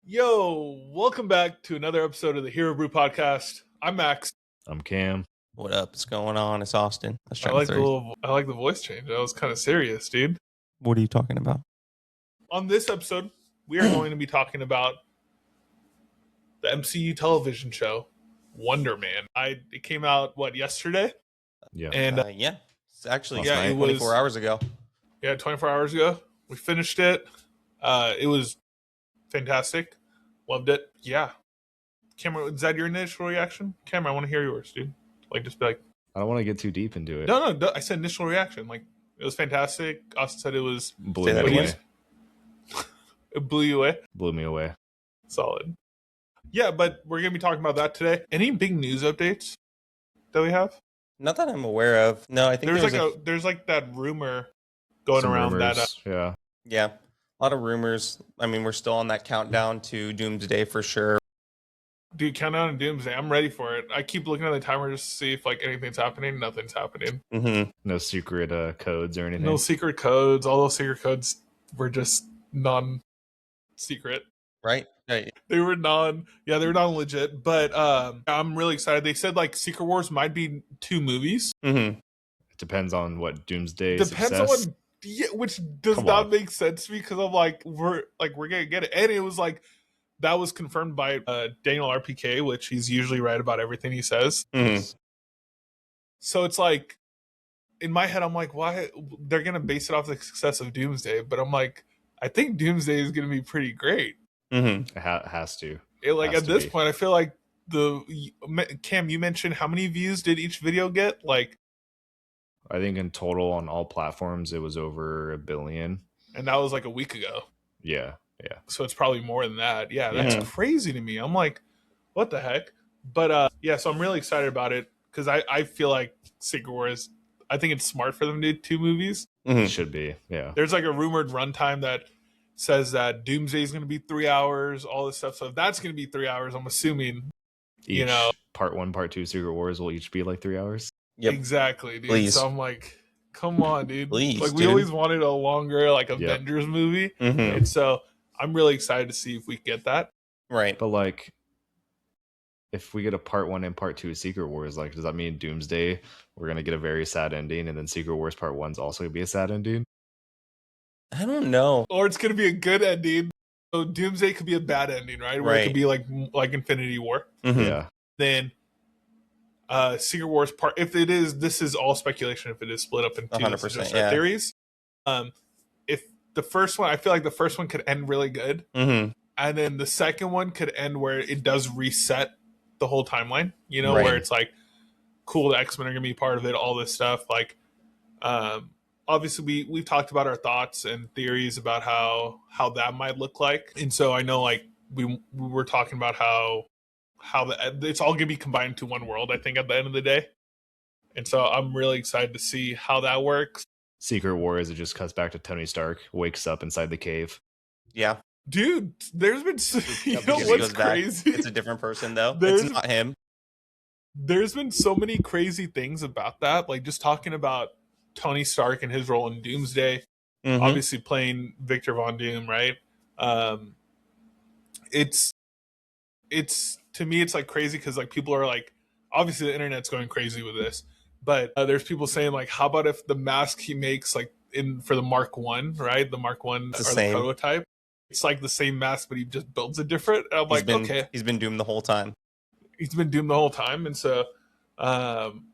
Yo, welcome back to another episode of the Hero Brew Podcast. I'm Max. I'm Cam. What up? What's going on? It's Austin. I like the voice change. That was kind of serious, dude. What are you talking about? On this episode, we are going to be talking about the MCU television show, Wonder Man. It came out yesterday? Yeah. And it's actually it 24 hours ago. Yeah, 24 hours ago. We finished it. It was fantastic. Loved it. Yeah. Cameron, is that your initial reaction? Cameron, I want to hear yours, dude. Just be like, I don't want to get too deep into it. No, I said initial reaction. It was fantastic. Austin said it was... Blew me away. It blew you away? Blew me away. Solid. Yeah, but we're going to be talking about that today. Any big news updates that we have? Not that I'm aware of. No, I think there's that rumor going around rumors, that... Yeah, a lot of rumors. I mean, we're still on that countdown to Doomsday for sure. Dude, countdown to Doomsday. I'm ready for it. I keep looking at the timer just to see if anything's happening. Nothing's happening. Mm-hmm. No secret codes or anything. No secret codes. All those secret codes were just non-secret. Right. They were non-legit. But I'm really excited. They said Secret Wars might be 2 movies. Mm-hmm. It depends on what Doomsday Depends success. on what. Yeah, which does not make sense to me because I'm we're gonna get it, and it was that was confirmed by Daniel RPK, which he's usually right about everything he says. Mm-hmm. So it's in my head, I'm why they're gonna base it off the success of Doomsday? But I'm I think Doomsday is gonna be pretty great. Mm-hmm. It has to. At this point, I feel Cam, you mentioned how many views did each video get? I think in total on all platforms it was over 1 billion. And that was a week ago. Yeah. So it's probably more than that. Yeah, that's crazy to me. I'm what the heck? But so I'm really excited about it because I feel like Secret Wars, I think it's smart for them to do 2 movies. Mm-hmm. It should be, yeah. There's a rumored runtime that says that Doomsday is going to be 3 hours, all this stuff. So if that's going to be 3 hours, I'm assuming, part 1, part 2 Secret Wars will each be 3 hours. Yep. Exactly, dude. Please. So I'm come on, dude. Please, we always wanted a longer Avengers movie. Mm-hmm. And so I'm really excited to see if we get that. Right. But if we get a part 1 and part 2 of Secret Wars, does that mean Doomsday we're gonna get a very sad ending, and then Secret Wars part 1's also gonna be a sad ending? I don't know. Or it's gonna be a good ending. So Doomsday could be a bad ending, right? Where it could be like Infinity War. Mm-hmm. Yeah. Then Secret Wars part, if it is, this is all speculation, if it is split up into 100%, theories. If the first one, I feel like the first one could end really good. Mm-hmm. And then the second one could end where it does reset the whole timeline, where it's cool, the X-Men are going to be part of it, all this stuff. Obviously we've talked about our thoughts and theories about how that might look like. And so I know we were talking about how it's all going to be combined into one world, I think, at the end of the day. And so I'm really excited to see how that works. Secret Wars, it just cuts back to Tony Stark, wakes up inside the cave. Yeah. Dude, there's been... what's crazy? It's a different person, though. It's not him. There's been so many crazy things about that. Just talking about Tony Stark and his role in Doomsday. Mm-hmm. Obviously playing Victor Von Doom, right? It's to me, it's crazy because people are obviously the internet's going crazy with this. But there's people saying how about if the mask he makes for the Mark 1, right? The Mark 1 or the prototype. It's the same mask, but he just builds it different. And I'm okay. He's been doomed the whole time. He's been doomed the whole time. And so, I'm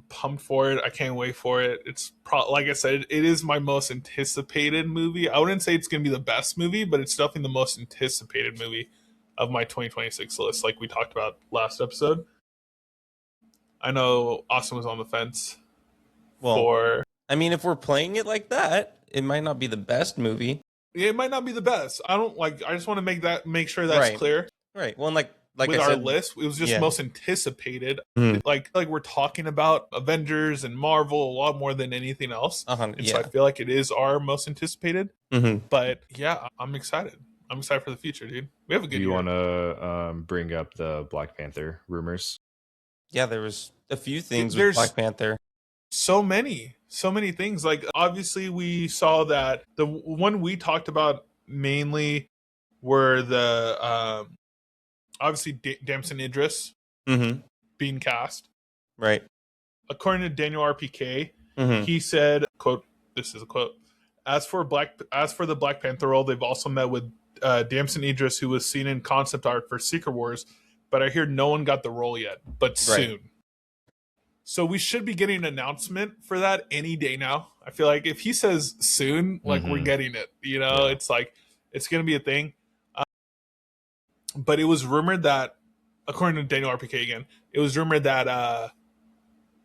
pumped for it. I can't wait for it. It's like I said, it is my most anticipated movie. I wouldn't say it's going to be the best movie, but it's definitely the most anticipated movie of my 2026 list, like we talked about last episode. I know Austin was on the fence. If we're playing it like that, it might not be the best movie. Yeah, it might not be the best. I just want to make sure that's clear. Right. Well, with our list, it was just most anticipated. Mm-hmm. We're talking about Avengers and Marvel a lot more than anything else. So I feel like it is our most anticipated. Mm-hmm. But yeah, I'm excited. I'm excited for the future, dude. We have a good year. Do you want to bring up the Black Panther rumors? Yeah, there was a few things with Black Panther. So many things. Obviously we saw that the one we talked about mainly were the obviously Damson Idris being cast. Right. According to Daniel RPK, Mm-hmm. he said, "quote This is a quote. As for the Black Panther role, they've also met with Damson Idris, who was seen in concept art for Secret Wars, but I hear no one got the role yet, but soon." Right. So we should be getting an announcement for that any day now. I feel like if he says soon, like we're getting it. You know, it's like it's going to be a thing. But it was rumored that, according to Daniel RPK again, it was rumored that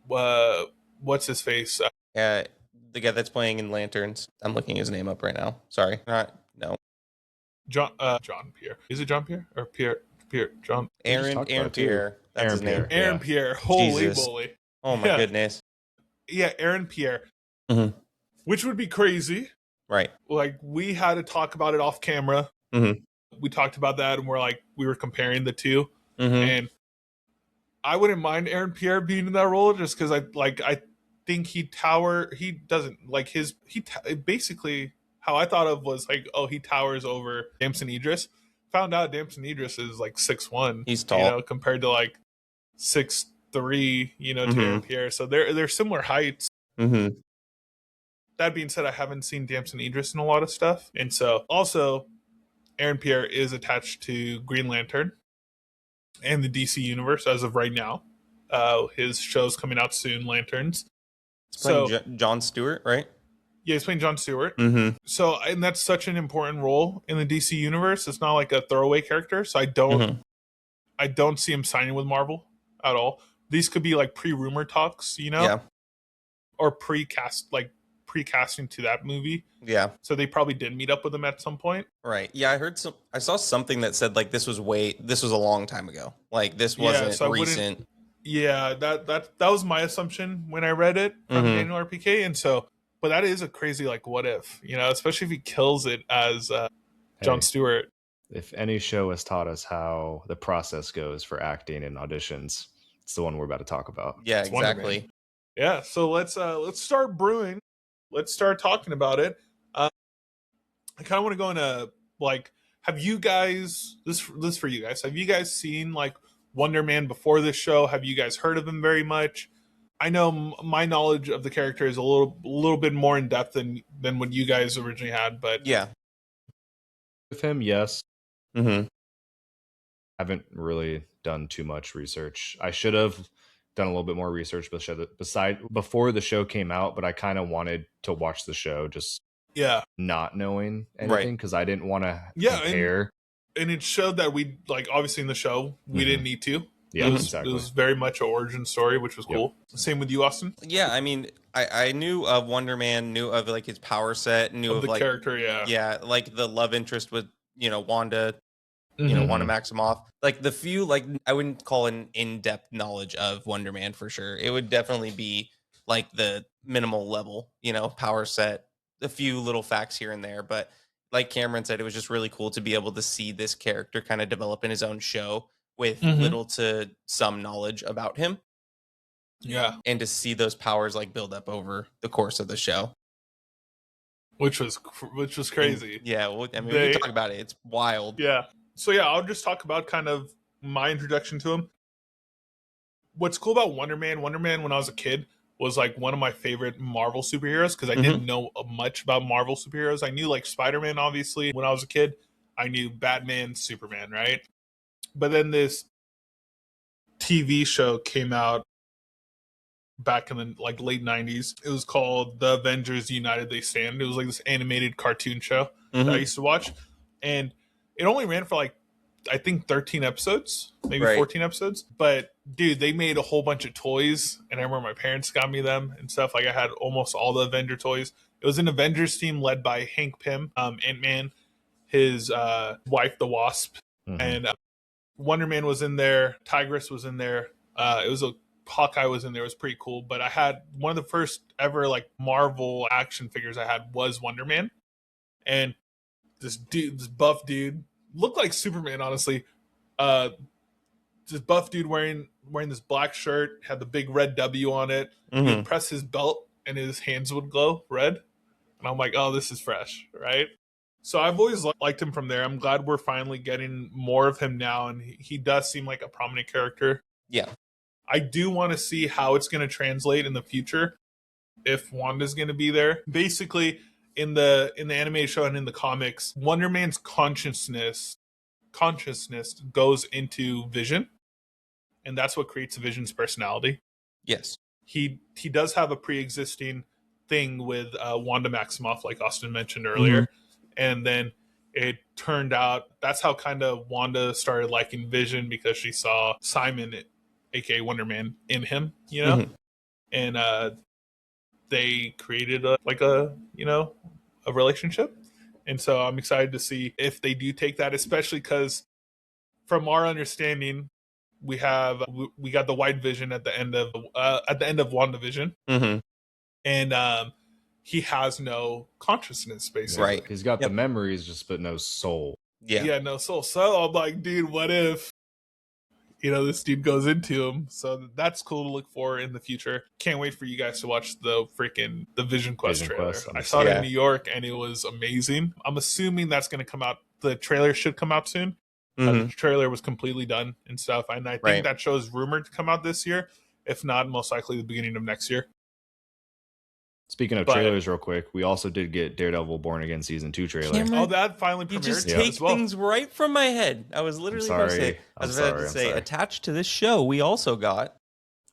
what's his face? The guy that's playing in Lanterns. I'm looking his name up right now. Sorry. No. John Pierre. Is it John Pierre or Pierre John? Aaron Pierre. That's his name. Aaron Pierre. Holy Jesus. moly. Oh my goodness. Yeah, Aaron Pierre. Mm-hmm. Which would be crazy. Right. Like, we had to talk about it off camera. Mm-hmm. We talked about that, and we were comparing the two. Mm-hmm. And I wouldn't mind Aaron Pierre being in that role, just because I think he doesn't like basically how I thought of was like, oh, he towers over Damson Idris. Found out Damson Idris is like 6'1". He's tall, you know, compared to like 6'3", you know, to Aaron Pierre. So they're similar heights. Mm-hmm. That being said, I haven't seen Damson Idris in a lot of stuff, and so also Aaron Pierre is attached to Green Lantern and the DC universe as of right now. His show's coming out soon, Lanterns. He's playing John Stewart, right? Yeah, he's playing John Stewart. Mm-hmm. So, and that's such an important role in the DC universe. It's not like a throwaway character. So I don't see him signing with Marvel at all. These could be like pre-rumor talks, you know? Yeah. Or pre-casting to that movie. Yeah. So they probably did meet up with him at some point. Right. Yeah, I saw something that said like this was a long time ago. Like this wasn't recent. Yeah, that was my assumption when I read it from Daniel RPK, and so, but that is a crazy like what if, you know, especially if he kills it as John Stewart. If any show has taught us how the process goes for acting and auditions, it's the one we're about to talk about. Yeah, exactly. Yeah, so let's start brewing. Let's start talking about it. I kind of want to go into like, have you guys this for you guys? Have you guys seen like Wonder Man before this show? Have you guys heard of him very much? I know my knowledge of the character is a little bit more in depth than what you guys originally had, but yeah, with him, yes. Mm-hmm. Haven't really done too much research. I should have done a little bit more research before the show came out, but I kind of wanted to watch the show just not knowing anything because I didn't want to compare. And it showed that we, like, obviously in the show, we didn't need to. Yeah, It was very much an origin story, which was cool. Same with you, Austin? Yeah, I mean, I knew of Wonder Man, knew of, like, his power set, knew of the like, character, Yeah, like, the love interest with, you know, Wanda, Wanda Maximoff. Like, the few, like, I wouldn't call an in-depth knowledge of Wonder Man for sure. It would definitely be, like, the minimal level, you know, power set, a few little facts here and there, but like Cameron said, it was just really cool to be able to see this character kind of develop in his own show with little to some knowledge about him. Yeah. And to see those powers like build up over the course of the show. Which was crazy. And, yeah. Well, I mean, we can talk about it. It's wild. Yeah. So yeah, I'll just talk about kind of my introduction to him. What's cool about Wonder Man when I was a kid was like one of my favorite Marvel superheroes because I didn't know much about Marvel superheroes. I knew like Spider-Man, obviously, when I was a kid. I knew Batman, Superman, right? But then this TV show came out back in the like late 90s. It was called The Avengers United They Stand. It was like this animated cartoon show that I used to watch. And it only ran for like, I think 13 episodes, maybe 14 episodes. But dude, they made a whole bunch of toys, and I remember my parents got me them and stuff. Like I had almost all the Avenger toys. It was an Avengers team led by Hank Pym, Ant-Man, his wife, the Wasp, and Wonder Man was in there. Tigress was in there. Hawkeye was in there. It was pretty cool. But I had one of the first ever like Marvel action figures I had was Wonder Man, and this buff dude. Looked like Superman, honestly. This buff dude wearing this black shirt, had the big red W on it. He would press his belt and his hands would glow red. And I'm like, oh, this is fresh, right? So I've always liked him from there. I'm glad we're finally getting more of him now, and he does seem like a prominent character. Yeah. I do want to see how it's going to translate in the future if Wanda's going to be there. Basically, in the animated show and in the comics, Wonder Man's consciousness goes into Vision, and that's what creates Vision's personality. Yes. He does have a pre-existing thing with Wanda Maximoff, like Austin mentioned earlier. And then it turned out that's how kind of Wanda started liking Vision, because she saw Simon, aka Wonder Man, in him, you know? And they created a relationship. And so I'm excited to see if they do take that, especially because from our understanding, we got the White Vision at the end of WandaVision. And he has no consciousness, basically. Right. He's got the memories, but no soul. Yeah, no soul. So I'm like, dude, what if, this dude goes into him? So that's cool to look for in the future. Can't wait for you guys to watch the Vision Quest trailer. I saw it in New York, and it was amazing. I'm assuming that's going to come out. The trailer should come out soon. The trailer was completely done and stuff. And I think that show is rumored to come out this year. If not, most likely the beginning of next year. Speaking of trailers, real quick, we also did get Daredevil Born Again Season 2 trailer. Cameron, that finally premiered. You just take things right from my head. I was literally about to say, attached to this show, we also got...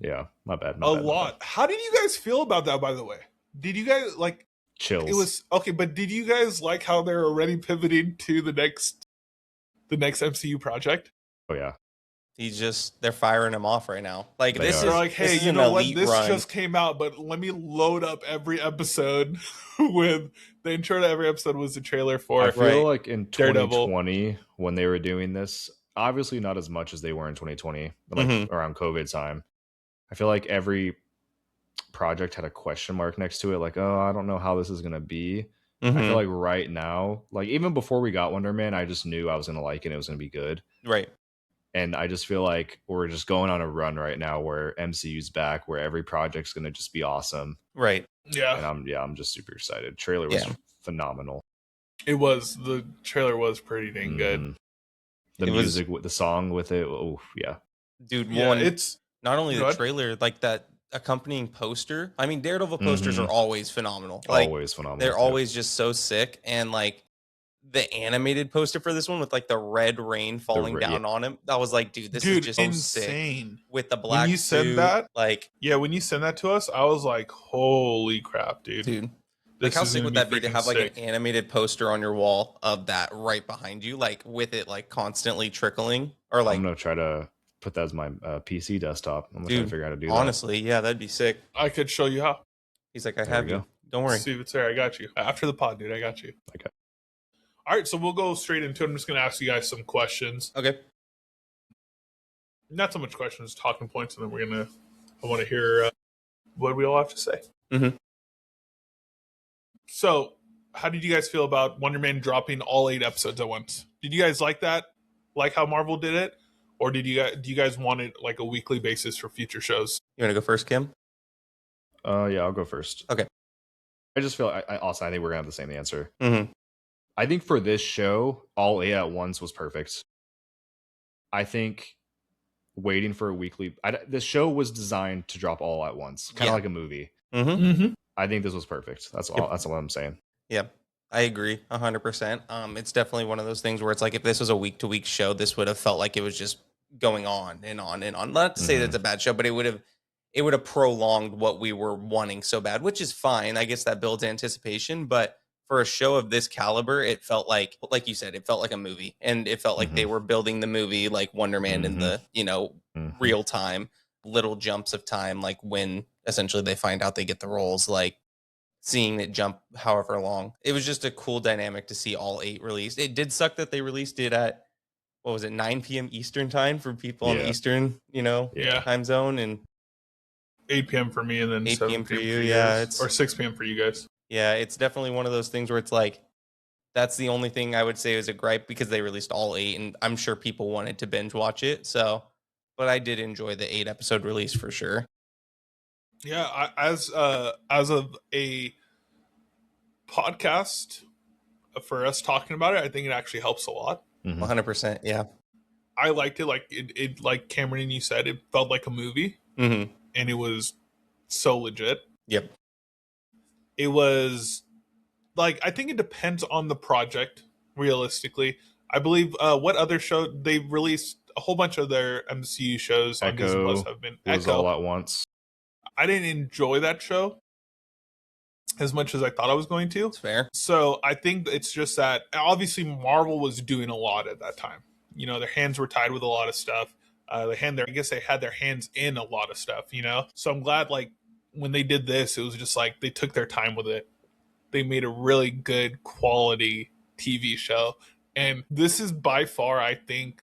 Yeah, my bad. A lot. How did you guys feel about that, by the way? Did you guys, Chills. It was... Okay, but did you guys like how they're already pivoting to the next MCU project? Oh, yeah. They're firing him off right now. They're like, hey, you know what? This just came out, but let me load up every episode with the intro to every episode was the trailer for. I feel like in 2020, when they were doing this, obviously not as much as they were in 2020, around COVID time. I feel like every project had a question mark next to it, I don't know how this is going to be. I feel like right now, even before we got Wonder Man, I just knew I was going to like it. It was going to be good. Right. And I just feel like we're just going on a run right now where MCU's back, where every project's going to just be awesome. Right. Yeah. And I'm just super excited. Trailer was phenomenal. The trailer was pretty dang good. The music with the song with it. Oh, yeah. Dude, it's not only the trailer, that accompanying poster. I mean, Daredevil posters are always phenomenal. Always phenomenal. They're always just so sick. And the animated poster for this one with the red rain falling down on him. I was like, dude, this is just insane. Sick. With the black when you suit, said that, when you sent that to us, I was like, holy crap, dude. How sick would that be to have an animated poster on your wall of that right behind you, with it constantly trickling? Or I'm gonna try to put that as my PC desktop. I'm gonna try to figure out how to do that. Honestly, yeah, that'd be sick. I could show you how. He's like, I have you. Don't worry. See if it's there. I got you. After the pod, dude, I got you. Okay. All right, so we'll go straight into it. I'm just going to ask you guys some questions. Okay. Not so much questions, talking points, and then I want to hear what we all have to say. So, how did you guys feel about Wonder Man dropping all 8 episodes at once? Did you guys like that? Like how Marvel did it? Or do you guys want it a weekly basis for future shows? You want to go first, Kim? Yeah, I'll go first. Okay. I just feel I think we're going to have the same answer. I think for this show, all 8 at once was perfect. I think waiting for a weekly... this show was designed to drop all at once, kind of like a movie. I think this was perfect. That's all. That's what I'm saying. Yeah, I agree 100%. It's definitely one of those things where it's if this was a week-to-week show, this would have felt like it was just going on and on and on. Not to say that it's a bad show, but it would have prolonged what we were wanting so bad, which is fine. I guess that builds anticipation, but for a show of this caliber, it felt like you said, it felt like a movie, and it felt like they were building the movie like Wonder Man in the, real time, little jumps of time, when essentially they find out they get the roles, seeing it jump however long. It was just a cool dynamic to see all 8 released. It did suck that they released it at, 9 p.m. Eastern time for people on the Eastern, time zone, and 8 p.m. for me, and then 8 p.m. for you. Or 6 p.m. for you guys. Yeah, it's definitely one of those things where it's that's the only thing I would say is a gripe, because they released all 8, and I'm sure people wanted to binge watch it. So, but I did enjoy the 8 episode release for sure. Yeah, as of a podcast, for us talking about it, I think it actually helps a lot. 100%. Yeah. I liked it. Like it like Cameron and you said, it felt like a movie, and it was so legit. Yep. It was like, I think it depends on the project. Realistically, I believe what other show they released a whole bunch of their MCU shows on Disney Plus have been was Echo. All at Once. I didn't enjoy that show as much as I thought I was going to. That's fair. So I think it's just that obviously Marvel was doing a lot at that time. You know, their hands were tied with a lot of stuff. I guess they had their hands in a lot of stuff, you know? So I'm glad, like, when they did this, it was just like they took their time with it. They made a really good quality TV show. And this is by far, I think,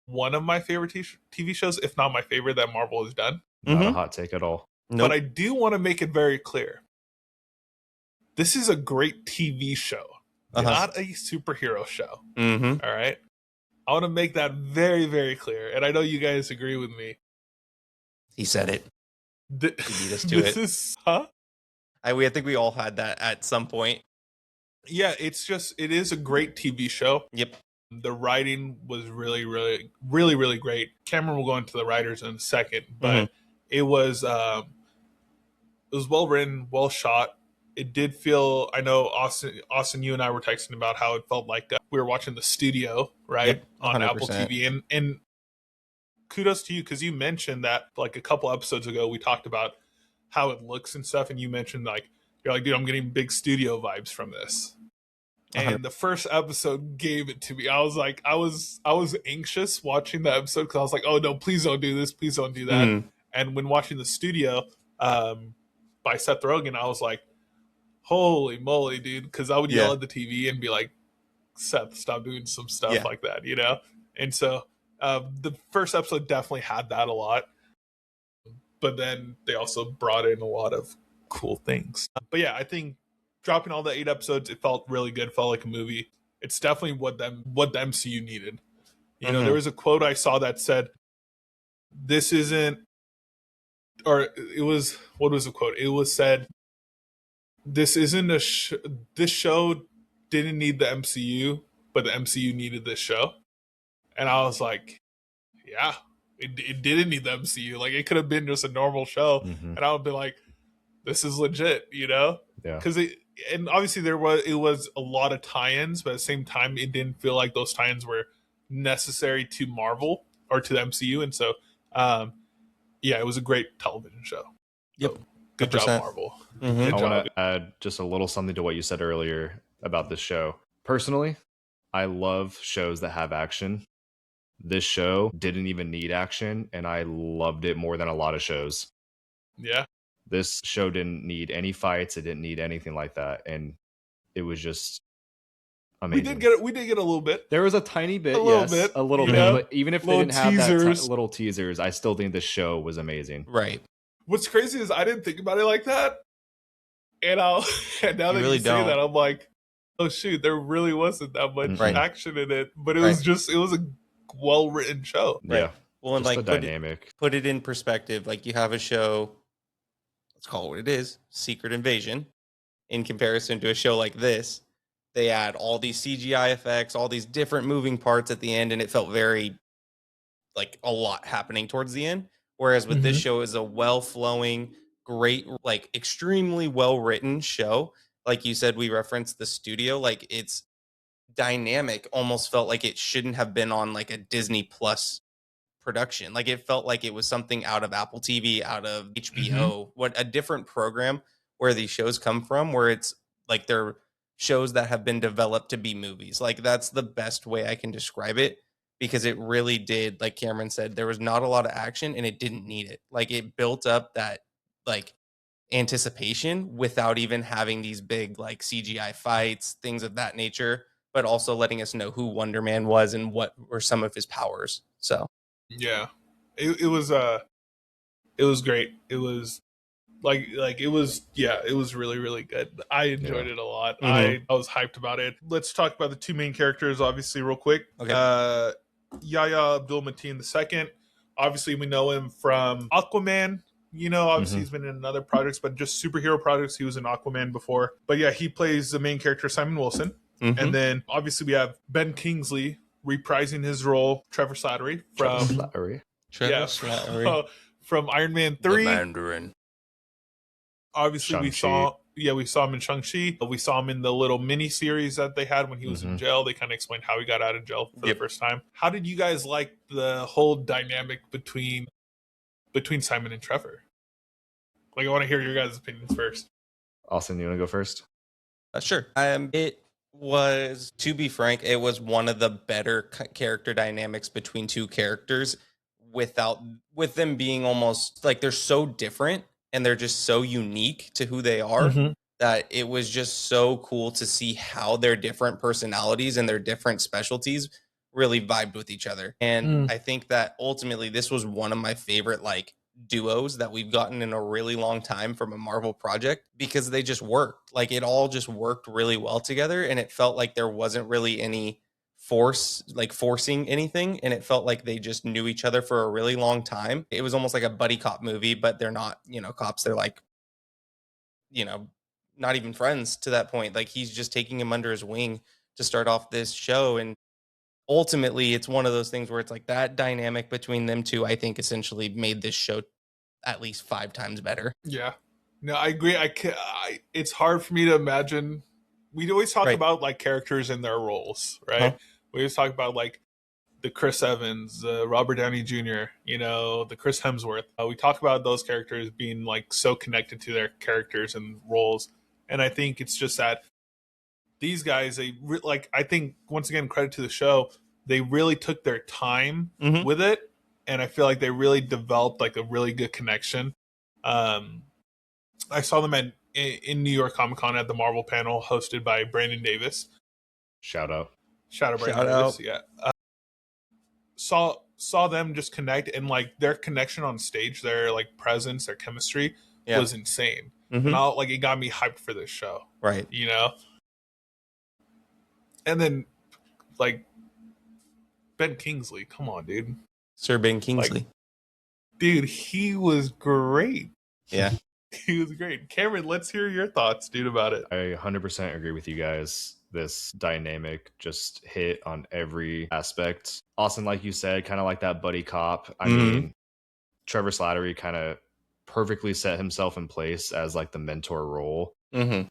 one of my favorite TV shows, if not my favorite, that Marvel has done. Not a hot take at all. But I do want to make it very clear. This is a great TV show, not a superhero show. All right? I want to make that very, very clear. And I know you guys agree with me. He said it. He beat us to it. I think we all had that at some point. Yeah, it is a great TV show. Yep. The writing was really, really, really, really great. Cameron will go into the writers in a second, but it was well written, well shot. It did feel, I know Austin, you and I were texting about how it felt like we were watching the studio, right? On Apple TV. And kudos to you, because you mentioned that like a couple episodes ago, we talked about how it looks and stuff. And you mentioned like, you're like, dude, I'm getting big studio vibes from this. And the first episode gave it to me. I was like, I was anxious watching the episode because I was like, oh no, please don't do this. Please don't do that. And when watching the studio by Seth Rogen, I was like, holy moly, dude. Because I would yell at the TV and be like, Seth, stop doing some stuff like that, you know? And so the first episode definitely had that a lot. But then they also brought in a lot of cool things. But yeah, I think dropping all the 8 episodes, it felt really good. It felt like a movie. It's definitely what the MCU needed. You know, there was a quote I saw that said, this isn't, or it was, what was the quote? It was said, this isn't this show didn't need the MCU, but the MCU needed this show. And I was like, yeah, it didn't need the MCU. Like, it could have been just a normal show. And I would be like, this is legit, you know? Yeah. Because and obviously it was a lot of tie-ins, but at the same time, it didn't feel like those tie-ins were necessary to Marvel or to the MCU. And so, yeah, it was a great television show. Yep. So, good 100%. Job, Marvel. I want to add just a little something to what you said earlier about this show. Personally, I love shows that have action. This show didn't even need action, and I loved it more than a lot of shows. Yeah. This show didn't need any fights. It didn't need anything like that. And it was just amazing. We did get a little bit. There was a tiny bit, a little bit. But even if they didn't have that little teasers, I still think the show was amazing. Right. What's crazy is I didn't think about it like that. And now that you say that, I'm like, oh shoot, there really wasn't that much action in it. But it was a well-written show. Yeah. Right. Well, and just like the dynamic. Put it in perspective. Like, you have a show, let's call it what it is, Secret Invasion. In comparison to a show like this, they add all these CGI effects, all these different moving parts at the end, and it felt very, like, a lot happening towards the end. Whereas with this show, is a well-flowing, great, like, extremely well-written show. Like you said, we referenced the studio. Like, it's dynamic, almost felt like it shouldn't have been on, like, a Disney Plus production. Like, it felt like it was something out of Apple TV, out of HBO, what a different program where these shows come from, where it's like they're shows that have been developed to be movies. Like, that's the best way I can describe it, because it really did, like Cameron said, there was not a lot of action and it didn't need it. Like, it built up that, like, anticipation without even having these big, like, CGI fights, things of that nature, but also letting us know who Wonder Man was and what were some of his powers. So yeah, it was great. It was it was really, really good. I enjoyed it a lot. I was hyped about it. Let's talk about the 2 main characters, obviously, real quick. Okay. Yahya Abdul-Mateen II. Obviously, we know him from Aquaman. You know, obviously he's been in other projects, but just superhero projects. He was in Aquaman before. But yeah, he plays the main character, Simon Wilson. And then obviously we have Ben Kingsley reprising his role, Trevor Slattery from Iron Man 3. The Mandarin. Obviously we saw him in Shang-Chi. We saw him in the little mini series that they had when he was in jail. They kind of explained how he got out of jail for the first time. How did you guys like the whole dynamic between Simon and Trevor? Like, I want to hear your guys' opinions first. Austin, you want to go first? Sure. It was, to be frank, it was one of the better character dynamics between two characters with them being almost like they're so different and they're just so unique to who they are that it was just so cool to see how their different personalities and their different specialties really vibed with each other. And I think that ultimately this was one of my favorite like duos that we've gotten in a really long time from a Marvel project, because they just worked. Like, it all just worked really well together, and it felt like there wasn't really any forcing anything, and it felt like they just knew each other for a really long time. It was almost like a buddy cop movie, but they're not, cops. They're like, not even friends to that point. Like, he's just taking him under his wing to start off this show. And ultimately it's one of those things where it's like that dynamic between them two, I think, essentially made this show at least 5 times better. Yeah, no, I agree. It's hard for me to imagine. We always talk about like characters and their roles, right? We always talk about like the Chris Evans, the Robert Downey Jr., the Chris Hemsworth. We talk about those characters being like so connected to their characters and roles. And I think it's just that these guys, I think, once again, credit to the show, they really took their time with it. And I feel like they really developed like a really good connection. I saw them in New York Comic Con at the Marvel panel hosted by Brandon Davis. Shout out Brandon Davis. Yeah. Saw them just connect, and like their connection on stage, their like presence, their chemistry was insane. And like it got me hyped for this show. Right. And then like Ben Kingsley, come on, dude. Sir Ben Kingsley. Like, dude, he was great. Yeah. He was great. Cameron, let's hear your thoughts, dude, about it. I 100% agree with you guys. This dynamic just hit on every aspect. Austin, like you said, kind of like that buddy cop. I mean, Trevor Slattery kind of perfectly set himself in place as like the mentor role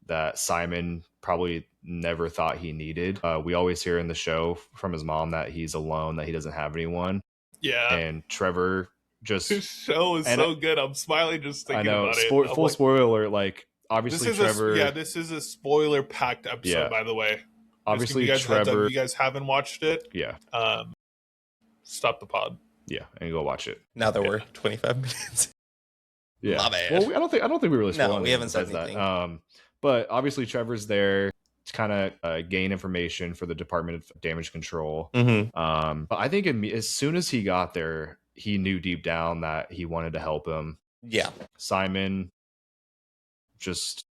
that Simon probably never thought he needed. We always hear in the show from his mom that he's alone, that he doesn't have anyone. Yeah. And Trevor just... This show is so good. I'm smiling just thinking about it. Full spoiler alert, like, obviously Trevor... this is a spoiler-packed episode, by the way. Obviously, Trevor... If you guys haven't watched it, stop the pod. Yeah, and go watch it. Now that we're 25 minutes. Yeah. My bad. Well, I don't think we really spoiled we haven't said anything. That. But obviously Trevor's there to kind of gain information for the Department of Damage Control. But I think as soon as he got there, he knew deep down that he wanted to help him. Yeah. Simon, just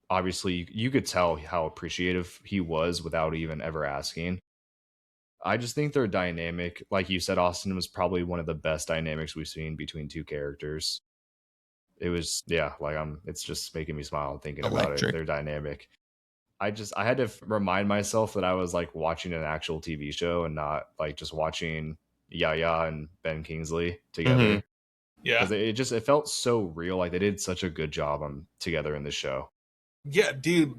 obviously you could tell how appreciative he was without even ever asking. I just think their dynamic, like you said, Austin, was probably one of the best dynamics we've seen between two characters. It was, it's just making me smile thinking about it. Their dynamic. I had to remind myself that I was like watching an actual TV show and not like just watching Yaya and Ben Kingsley together. Yeah. Because it felt so real. Like they did such a good job together in the show. Yeah, dude.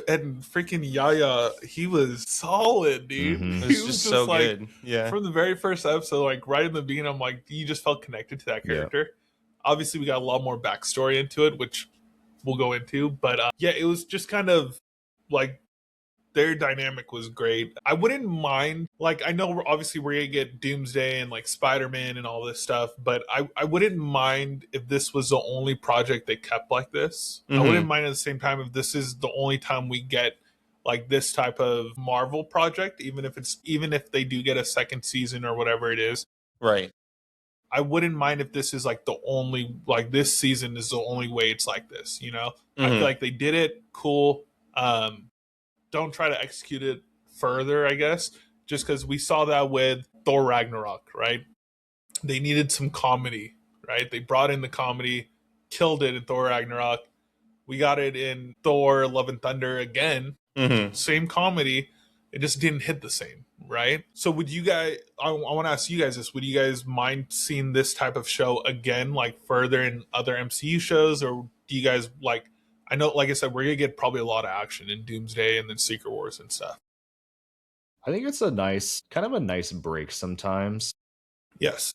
And freaking Yaya, he was solid, dude. It was just so like, good. Yeah. From the very first episode, like right in the beginning, I'm like, you just felt connected to that character. Yeah. Obviously, we got a lot more backstory into it, which we'll go into. But it was just kind of like their dynamic was great. I wouldn't mind, like, I know we're going to get Doomsday and like Spider-Man and all this stuff, but I wouldn't mind if this was the only project they kept like this. I wouldn't mind at the same time if this is the only time we get like this type of Marvel project, even if they do get a second season or whatever it is. Right. I wouldn't mind if this is like the only, like this season is the only way it's like this, I feel like they did it cool. Don't try to execute it further, I guess, just because we saw that with Thor Ragnarok, right? They needed some comedy, right? They brought in the comedy, killed it in Thor Ragnarok. We got it in Thor Love and Thunder again, same comedy. It just didn't hit the same, right? So would you guys, I want to ask you guys this, would you guys mind seeing this type of show again, like further in other MCU shows? Or do you guys like, I know, like I said, we're going to get probably a lot of action in Doomsday and then Secret Wars and stuff. I think it's a nice break sometimes. Yes.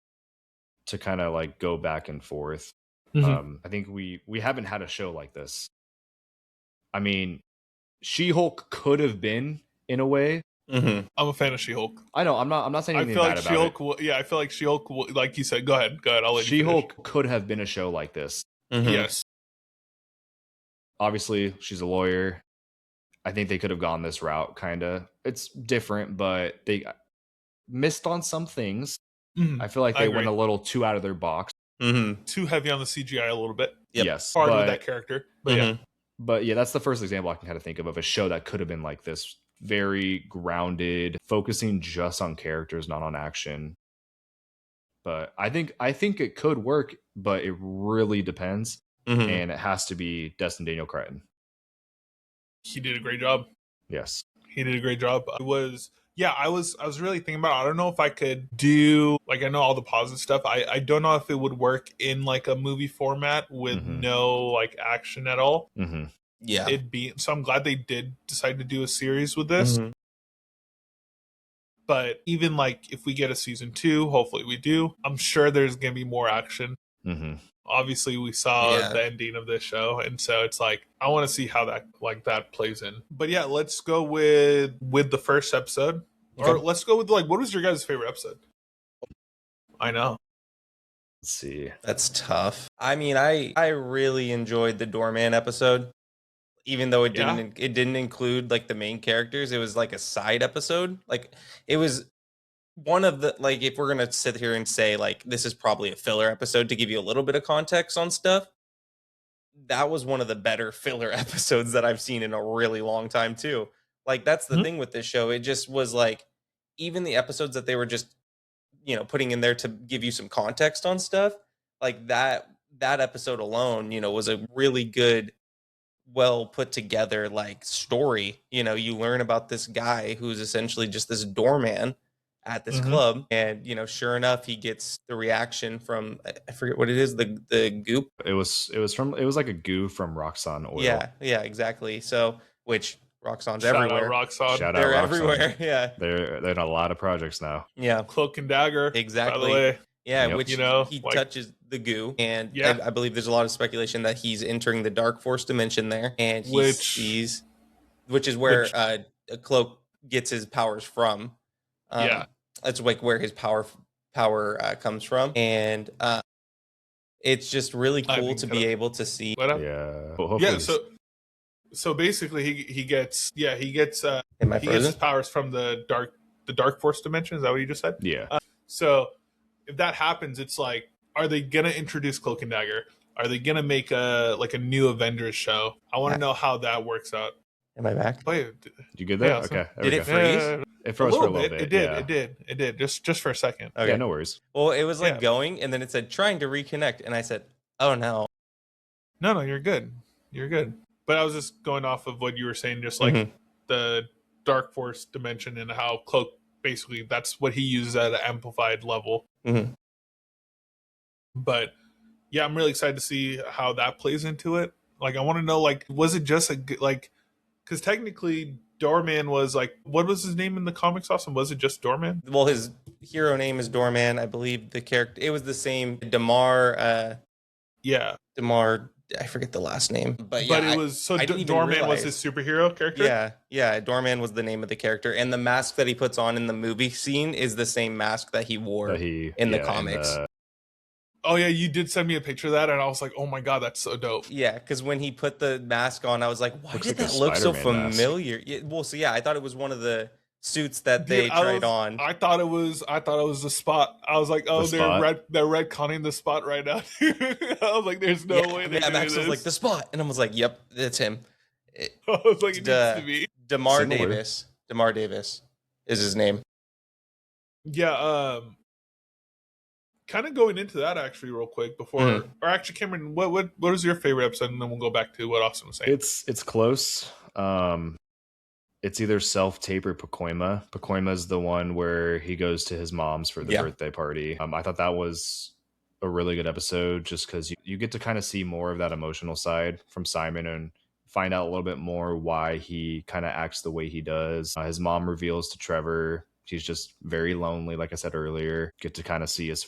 To kind of like go back and forth. I think we haven't had a show like this. I mean, She-Hulk could have been, in a way. I'm a fan of She-Hulk. I know. I'm not saying anything bad about She-Hulk I feel like She-Hulk, like you said, go ahead. I'll let you finish. She-Hulk could have been a show like this. Yes. Obviously, she's a lawyer. I think they could have gone this route, kind of. It's different, but they missed on some things. I feel like they went a little too out of their box. Too heavy on the CGI a little bit. Yes. Hard with that character. But yeah. But yeah, that's the first example I can kind of think of a show that could have been like this. Very grounded, focusing just on characters, not on action. But I think it could work, but it really depends. And it has to be Destin Daniel Cretton. He did a great job. Yes. He did a great job. I was really thinking about it. I don't know if I could do, like, I know all the positive stuff. I don't know if it would work in like a movie format with no like action at all. Yeah. So I'm glad they did decide to do a series with this. But even like if we get a season 2, hopefully we do, I'm sure there's going to be more action. Obviously we saw the ending of this show, and so it's like I want to see how that plays in. But yeah, let's go with the first episode. Okay. Or let's go with like, what was your guys' favorite episode? I know. Let's see. That's tough. I mean, I really enjoyed the Doorman episode. Even though it didn't include like the main characters, it was like a side episode. Like it was one of the, like, if we're gonna sit here and say like this is probably a filler episode to give you a little bit of context on stuff, that was one of the better filler episodes that I've seen in a really long time too. Like that's the thing with this show. It just was like, even the episodes that they were just, putting in there to give you some context on stuff, like that episode alone, was a really good, well put together like story. You learn about this guy who's essentially just this doorman at this club, and sure enough, he gets the reaction from, I forget what it is, the goop. It was like a goo from Roxxon oil. Yeah, exactly. So, which Roxxon's Shout everywhere. Out Roxxon. They're everywhere. Yeah, they're in a lot of projects now. Yeah, Cloak and Dagger. Exactly. By the way. Yeah, which he like, touches the goo, and I believe there's a lot of speculation that he's entering the Dark Force dimension there, and which is where Cloak gets his powers from. That's like where his power comes from, and it's just really cool to be able to see. So basically, he gets his powers from the Dark Force dimension. Is that what you just said? Yeah. So if that happens, it's like, are they gonna introduce Cloak and Dagger? Are they gonna make a new Avengers show? I want to know how that works out. Am I back? Wait, you good there? Okay. Did it freeze? It froze for a little bit. It did. Just for a second. Okay. Yeah, no worries. Well, it was like going, and then it said trying to reconnect, and I said, "Oh no." No, you're good. You're good. But I was just going off of what you were saying, just like the Dark Force dimension and how Cloak, basically, that's what he uses at an amplified level. But yeah, I'm really excited to see how that plays into it. Like, I want to know, like, was it just because technically Doorman was like, what was his name in the comics? Awesome, was it just Doorman? Well, his hero name is Doorman. I believe the character, it was the same Damar. Damar. I forget the last name, but it was Doorman was his superhero character. Yeah, Doorman was the name of the character, and the mask that he puts on in the movie scene is the same mask that he wore in the comics. Oh yeah, you did send me a picture of that, and I was like, "Oh my god, that's so dope." Yeah, because when he put the mask on, I was like, "Why did that look so familiar?" Yeah, well, so yeah, I thought it was one of the suits that they tried on. I thought it was the Spot. I was like, "Oh, they're retconning the Spot right now." I was like, "There's no way." Max was like, "The Spot," and I was like, "Yep, it's him." I was like, "It needs to be." Damar Davis. Damar Davis is his name. Yeah. Kind of going into that actually real quick before, or actually, Cameron, what is your favorite episode, and then we'll go back to what Austin was saying. It's close. It's either Self-Tape or Pacoima. Pacoima is the one where he goes to his mom's for the birthday party. I thought that was a really good episode just because you get to kind of see more of that emotional side from Simon and find out a little bit more why he kind of acts the way he does. His mom reveals to Trevor he's just very lonely, like I said earlier. Get to kind of see his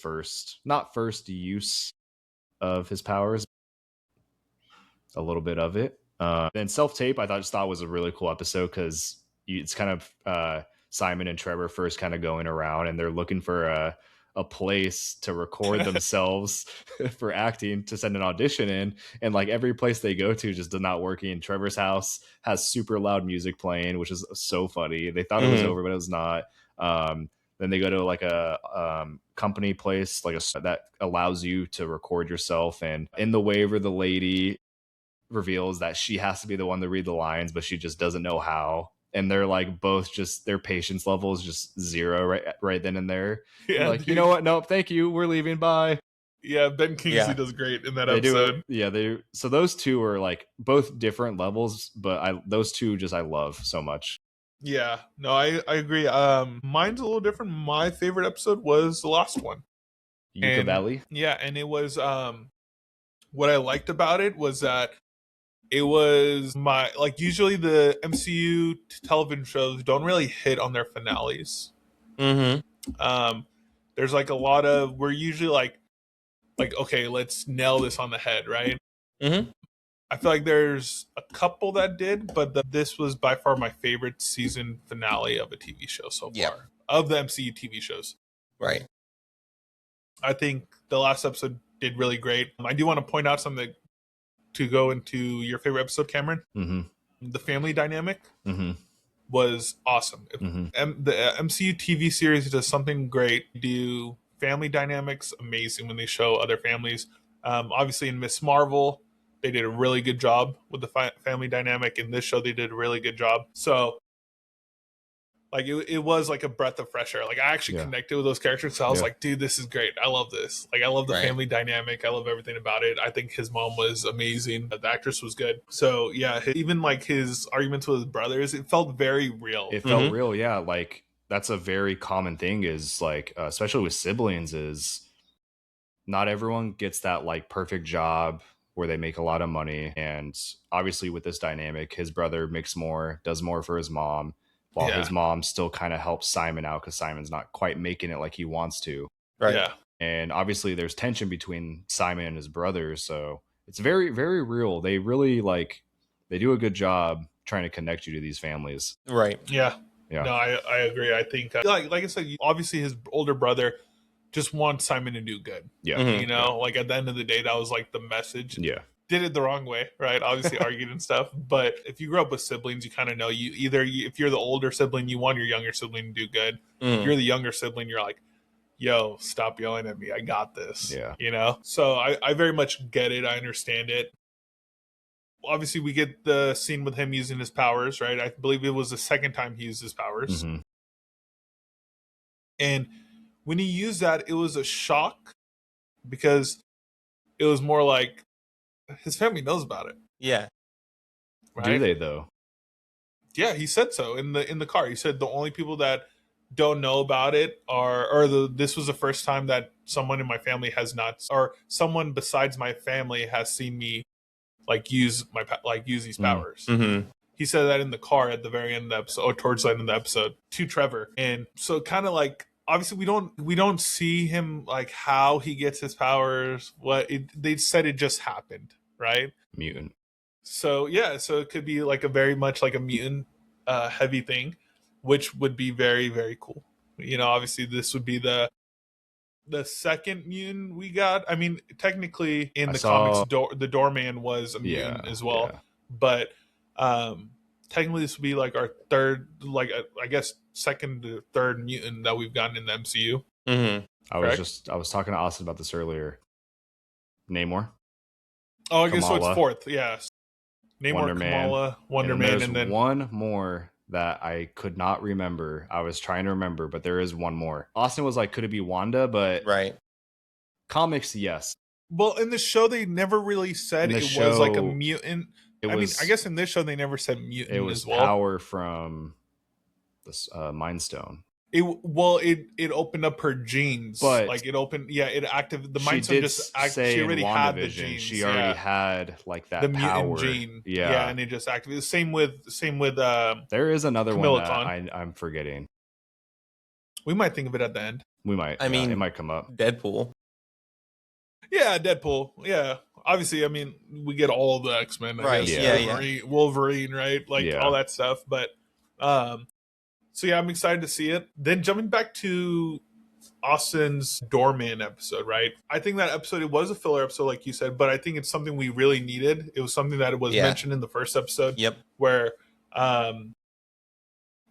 not first use of his powers, a little bit of it. Then Self-Tape, I thought was a really cool episode because it's kind of Simon and Trevor first kind of going around and they're looking for a place to record themselves for acting to send an audition in, and like every place they go to just does not working. Trevor's house has super loud music playing, which is so funny. They thought it was over, but it was not. Then they go to like a company place that allows you to record yourself, and in the waiver the lady reveals that she has to be the one to read the lines, but she just doesn't know how. And they're like both just their patience level is just zero right then and there. Yeah, like, you know what? Nope, thank you. We're leaving. Bye. Yeah, Ben Kingsley does great in that episode. So those two are like both different levels, but those two I love so much. Yeah, no, I agree. Mine's a little different. My favorite episode was the last one. Yucca Valley. Yeah, and it was what I liked about it was that it was usually the MCU television shows don't really hit on their finales. There's like a lot of, we're usually like okay, let's nail this on the head, right? I feel like there's a couple that did, but this was by far my favorite season finale of a TV show so far of the MCU TV shows. Right. I think the last episode did really great. I do want to point out something to go into your favorite episode, Cameron. The family dynamic was awesome. The MCU TV series does something great. Do family dynamics amazing when they show other families. Obviously in Miss Marvel, they did a really good job with the family dynamic. In this show, they did a really good job. So like it was like a breath of fresh air. Like I actually connected with those characters. So I was like, dude, this is great. I love this. Like I love the family dynamic. I love everything about it. I think his mom was amazing. The actress was good. So yeah, even like his arguments with his brothers, it felt very real. It felt real. Yeah. Like that's a very common thing is like, especially with siblings, is not everyone gets that like perfect job where they make a lot of money. And obviously with this dynamic, his brother makes more, does more for his mom, while his mom still kind of helps Simon out because Simon's not quite making it like he wants to. Right. Yeah. And obviously there's tension between Simon and his brother. So it's very, very real. They really they do a good job trying to connect you to these families. Right. Yeah. No, I agree. I think like I said, obviously his older brother just wants Simon to do good. Yeah. You know, like at the end of the day, that was like the message. Yeah. Did it the wrong way, right? Obviously argued and stuff. But if you grew up with siblings, you kind of know if you're the older sibling, you want your younger sibling to do good. If you're the younger sibling, you're like, yo, stop yelling at me. I got this. Yeah. You know? So I very much get it. I understand it. Obviously, we get the scene with him using his powers, right? I believe it was the second time he used his powers. And when he used that, it was a shock because it was more like his family knows about it. Yeah. Right? Do they though? Yeah, he said so in the car. He said the only people that don't know about it this was the first time that someone in my family has not, or someone besides my family has seen me use these powers. He said that in the car at the very end of the episode, or towards the end of the episode, to Trevor. And so kind of like, obviously we don't see him like how he gets his powers. They said it just happened, right? Mutant. So yeah, so it could be like a very much like a mutant heavy thing, which would be very, very cool. You know, obviously this would be the second mutant we got. I mean, technically in the comics, the Doorman was a mutant as well. Yeah. But technically this would be like our third, I guess second to third mutant that we've gotten in the MCU. I was talking to Austin about this earlier. Namor. Oh, I guess so. It's fourth. Yeah. Namor, Kamala, Wonder Man, and then one more that I could not remember. I was trying to remember, but there is one more. Austin was like, could it be Wanda? But comics, yes. Well, in the show, they never really said it was like a mutant, I guess in this show they never said mutant it was as well. power from this Mind Stone. It opened up her genes, but like it activated the Mind Stone. She already had the genes. She already had like that the power. Mutant gene. Yeah, and it just activated. Same with there is another Camilla one that I'm forgetting. We might think of it at the end. We might. I mean, it might come up. Deadpool. Yeah, Deadpool. Yeah, obviously. I mean, we get all of the X-Men, right? Yeah, Wolverine, right? Like all that stuff. But so yeah, I'm excited to see it. Then jumping back to Austin's Doorman episode, right? I think that episode, it was a filler episode, like you said, but I think it's something we really needed. It was something that was mentioned in the first episode. Yep. Where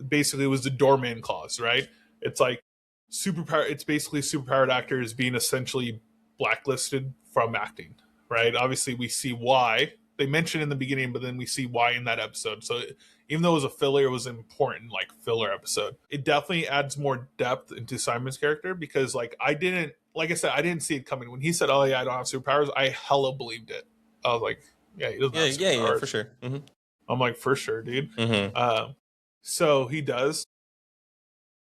basically it was the Doorman clause, right? It's like it's basically superpowered actors being essentially blacklisted from acting, right? Obviously we see why. They mentioned in the beginning, but then we see why in that episode. So even though it was a filler, it was an important like filler episode. It definitely adds more depth into Simon's character because I didn't see it coming. When he said, "Oh yeah, I don't have superpowers," I hella believed it. I was like, "Yeah, he doesn't have superpowers." Yeah, for sure. Mm-hmm. I'm like, for sure, dude. Mm-hmm. So he does.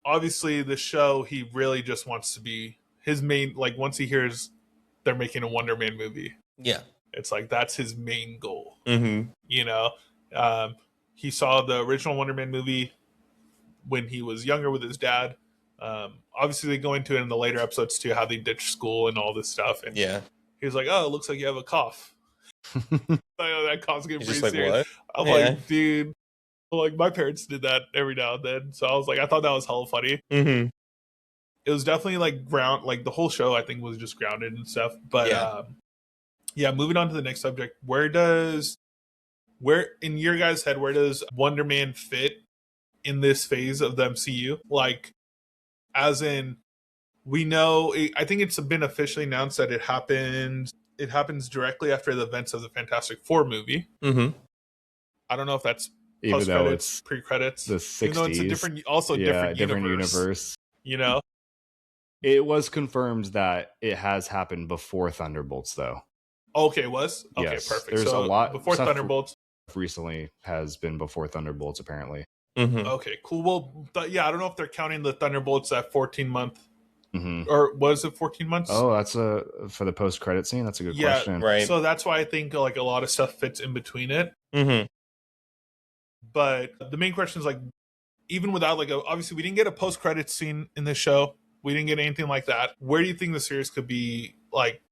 Obviously, the show, he really just wants to be his main. Like once he hears they're making a Wonder Man movie, yeah. It's like that's his main goal. Mm-hmm. You know, he saw the original Wonder Man movie when he was younger with his dad. Obviously, they go into it in the later episodes too, how they ditch school and all this stuff. And he was like, "Oh, it looks like you have a cough." I know that cough's getting pretty serious. What? I'm like, dude, like my parents did that every now and then. So I was like, I thought that was hella funny. Mm-hmm. It was definitely like like the whole show I think was just grounded and stuff. But moving on to the next subject, where in your guys' head, where does Wonder Man fit in this phase of the MCU? Like, as in, we know, I think it's been officially announced that it happens directly after the events of the Fantastic Four movie. Mm-hmm. I don't know if that's even though it's pre-credits, the 60s. Even though it's a different universe. You know, it was confirmed that it has happened before Thunderbolts, though. Okay, yes. Perfect. There's a lot before Thunderbolts. Recently has been before Thunderbolts, apparently. Mm-hmm. Okay, cool. Well, I don't know if they're counting the Thunderbolts at 14-month. Mm-hmm. Or was it 14 months? Oh, that's for the post-credit scene. That's a good question. Right. So that's why I think like a lot of stuff fits in between it. Mm-hmm. But the main question is like, even without obviously we didn't get a post-credit scene in this show. We didn't get anything like that. Where do you think the series could be like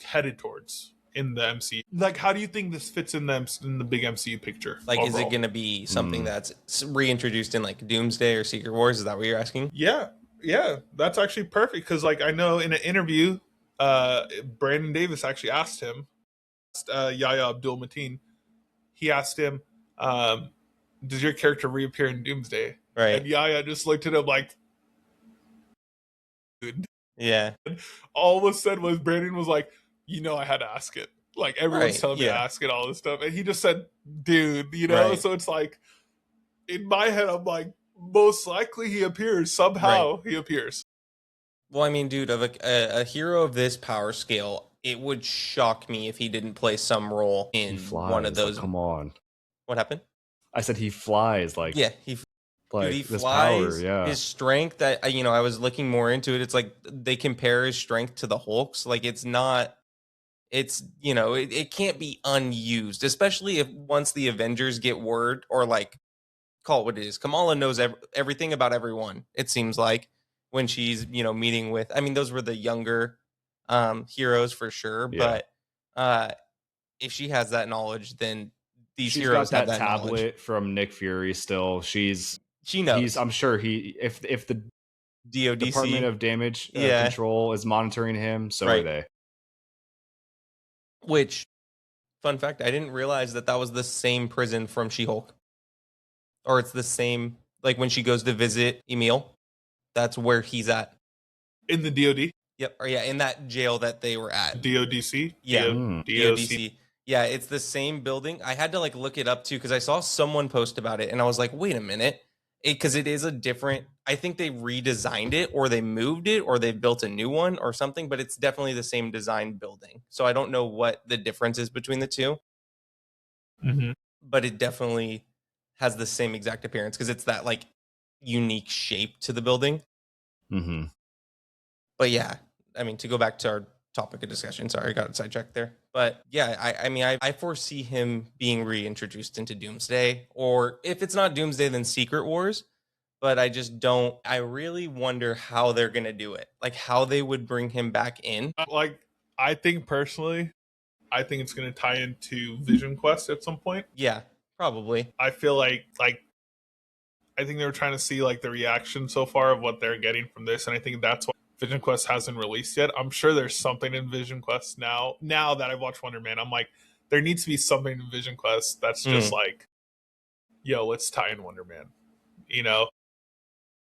headed towards in the MCU? Like, how do you think this fits in the big MCU picture? Like, overall? Is it going to be something that's reintroduced in like Doomsday or Secret Wars? Is that what you're asking? Yeah, that's actually perfect because like I know in an interview, Brandon Davis actually asked him, Yahya Abdul-Mateen, he asked him, does your character reappear in Doomsday? Right. And Yahya just looked at him like, dude. Yeah. All of a sudden was Brandon was like, I had to ask it. Like everyone's telling me to ask it, all this stuff. And he just said, dude, Right. So it's like, in my head, I'm like, most likely he appears. Somehow he appears. Well, I mean, dude, of a hero of this power scale, it would shock me if he didn't play some role in one of those. Like, come on. What happened? I said he flies. Like, yeah, he this flies. Power, his strength. That I was looking more into it. It's like they compare his strength to the Hulk's. Like it's not. It's it can't be unused, especially if once the Avengers get word or like call it what it is. Kamala knows everything about everyone. It seems like when she's meeting with. I mean, those were the younger heroes for sure. Yeah. But if she has that knowledge, then these she's heroes got have that tablet knowledge. From Nick Fury. Still, she knows. I'm sure if the DODC Department of Damage Control is monitoring him, so are they. Which, fun fact, I didn't realize that was the same prison from She-Hulk. Or it's the same, like when she goes to visit Emil, that's where he's at. In the DOD? Yep. Or in that jail that they were at. DODC? Yeah. DODC. Yeah, it's the same building. I had to look it up too because I saw someone post about it and I was like, wait a minute. Because it is a different, I think they redesigned it or they moved it or they built a new one or something, but it's definitely the same design building. So I don't know what the difference is between the two. but it definitely has the same exact appearance because it's that like unique shape to the building. But yeah, I mean, to go back to our topic of discussion, sorry, I got sidetracked there. But yeah, I mean, I foresee him being reintroduced into Doomsday, or if it's not Doomsday, then Secret Wars. But I just don't. I really wonder how they're gonna do it, like how they would bring him back in. Like, I think personally, I think it's gonna tie into Vision Quest at some point. Yeah, probably. I feel like I think they were trying to see like the reaction so far of what they're getting from this, and I think that's why Vision Quest hasn't released yet. I'm sure there's something in Vision Quest now. Now that I've watched Wonder Man, I'm like, there needs to be something in Vision Quest that's just like, yo, let's tie in Wonder Man. You know,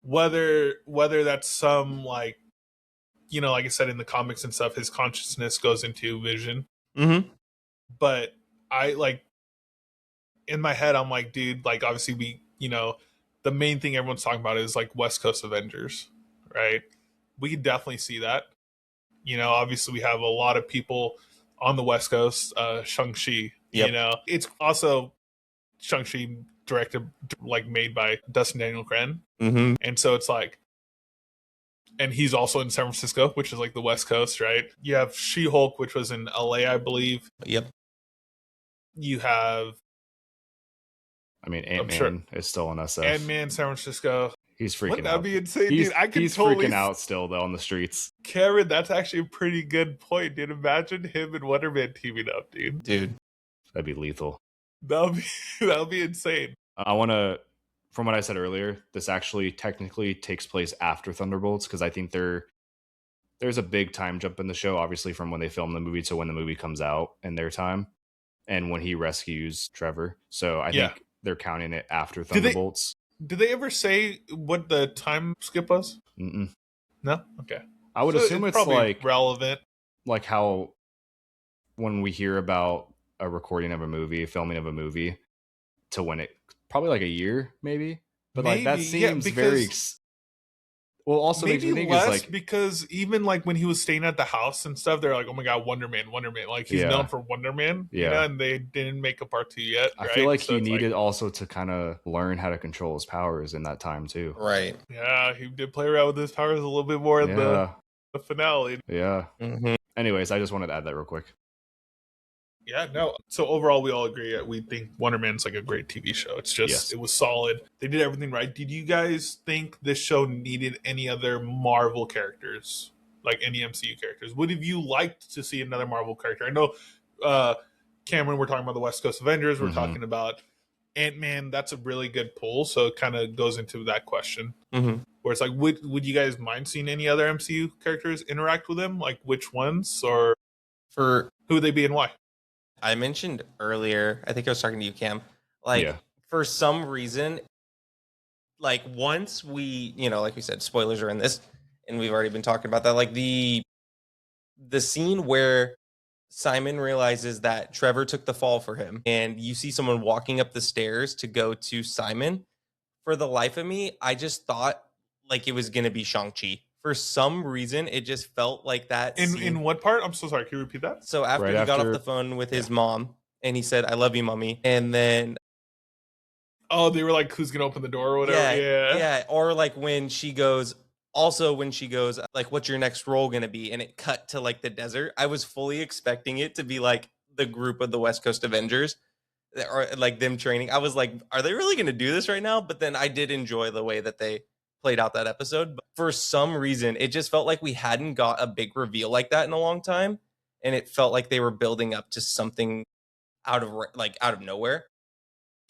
whether that's some like, you know, like I said in the comics and stuff, his consciousness goes into Vision. But I like in my head, I'm like, dude, like obviously we, you know, the main thing everyone's talking about is like West Coast Avengers, right? We could definitely see that. You know, obviously we have a lot of people on the West Coast, Shang-Chi, you know. It's also Shang-Chi directed, like made by Dustin Daniel Cran. And so it's like, and he's also in San Francisco, which is like the West Coast, right? You have She-Hulk, which was in LA, I believe. You have, I mean, Ant-Man is still in SF. Ant-Man, San Francisco. He's freaking out. That'd be insane, dude. He's totally freaking out still, though, on the streets. Cameron, that's actually a pretty good point, dude. Imagine him and Wonder Man teaming up, dude. That'd be lethal. That'll be insane. I want to, from what I said earlier, this actually technically takes place after Thunderbolts, because I think there's a big time jump in the show, obviously, from when they film the movie to when the movie comes out in their time, and when he rescues Trevor. So I think they're counting it after Thunderbolts. Did they ever say what the time skip was? No? Okay. I would assume it's like relevant. Like how when we hear about a recording of a movie, filming of a movie, to when it probably like a year, maybe. But maybe, like that seems very. Well, also maybe makes me think less is like, because even like when he was staying at the house and stuff, they're like, "Oh my god, Wonder Man!" Like he's known for Wonder Man, you know, and they didn't make a part 2 yet. I feel like he needed also to kind of learn how to control his powers in that time too. Right? Yeah, he did play around with his powers a little bit more in the finale. Yeah. Anyways, I just wanted to add that real quick. Yeah, no. So overall, we all agree. We think Wonder Man's like a great TV show. It's just, it was solid. They did everything right. Did you guys think this show needed any other Marvel characters? Like any MCU characters? Would have you liked to see another Marvel character? I know, Cameron, we're talking about the West Coast Avengers. We're talking about Ant-Man. That's a really good pull. So it kind of goes into that question. Where it's like, would you guys mind seeing any other MCU characters interact with him? Like which ones? Or for who would they be and why? I mentioned earlier, I think I was talking to you, Cam, like for some reason, like once we, you know, like we said, spoilers are in this and we've already been talking about that. Like the scene where Simon realizes that Trevor took the fall for him and you see someone walking up the stairs to go to Simon. For the life of me, I just thought like it was going to be Shang-Chi. For some reason, it just felt like that. In what part? I'm so sorry. Can you repeat that? So after he got off the phone with his mom and he said, "I love you, mommy." And then... Oh, they were like, who's going to open the door or whatever? Yeah. Or like when she goes, like, what's your next role going to be? And it cut to like the desert. I was fully expecting it to be like the group of the West Coast Avengers or like them training. I was like, are they really going to do this right now? But then I did enjoy the way that they played out that episode. But for some reason, it just felt like we hadn't got a big reveal like that in a long time. And it felt like they were building up to something out of nowhere.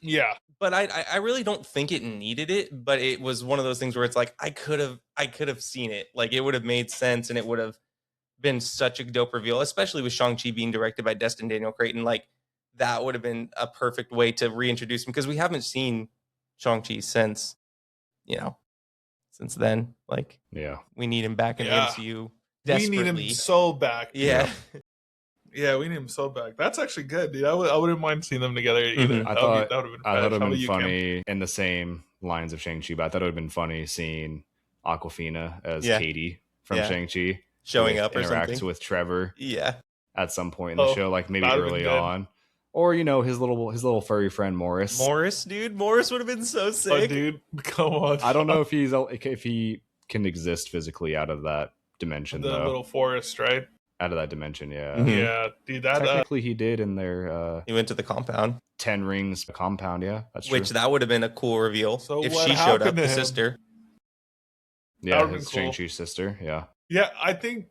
Yeah. But I really don't think it needed it, but it was one of those things where it's like I could have seen it. Like it would have made sense and it would have been such a dope reveal, especially with Shang-Chi being directed by Destin Daniel Cretton. Like that would have been a perfect way to reintroduce him because we haven't seen Shang-Chi since, you know, since then. Like we need him back in the MCU desperately. We need him so back. Yeah. Yeah, we need him so back. That's actually good, dude. I wouldn't mind seeing them together either. I thought it would have been funny in the same lines of Shang-Chi, but I thought it would have been funny seeing Awkwafina as Katie from Shang-Chi showing up or interacts something with Trevor. Yeah. At some point in the show, like maybe early on. Or his little furry friend Morris. Dude, Morris would have been so sick. Oh, dude, come on. I don't know if he can exist physically out of that dimension. The though. little forest, right? Out of that dimension, yeah. Mhm. Yeah, dude. That Technically, he did in their he went to the compound. 10 Rings compound. Yeah, that's true. Which that would have been a cool reveal So if what she showed up, happened to the him? sister. Yeah, would've his been cool. Shang-Chi's sister. Yeah. Yeah, I think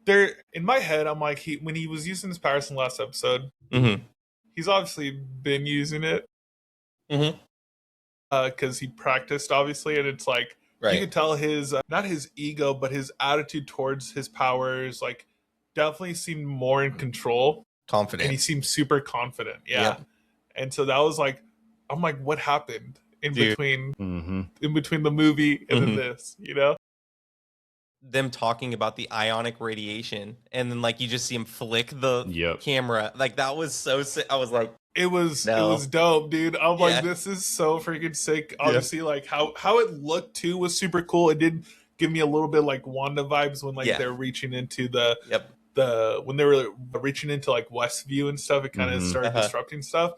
there in my head, I'm like, when he was using his powers in the last episode, Mm-hmm. he's obviously been using it Mm-hmm. because he practiced, obviously, and it's like you Right. could tell his not his ego, but his attitude towards his powers, like definitely seemed more in control, and he Confident. seemed super confident. Yeah, Yep. and so that was like, I'm like, what happened in Dude. between Mm-hmm. the movie and then Mhm. this, you know? Them talking about the ionic radiation, and then like you just see him flick the Yep. camera. Like that was so sick. I was like, It was No. dope, dude. I'm Yeah. like, this is so freaking sick. Obviously, like how it looked too was super cool. It did give me a little bit like Wanda vibes when like Yeah. they're reaching into the yep. when they were reaching into like Westview and stuff. It kind of Mhm. started Uh-huh. disrupting stuff.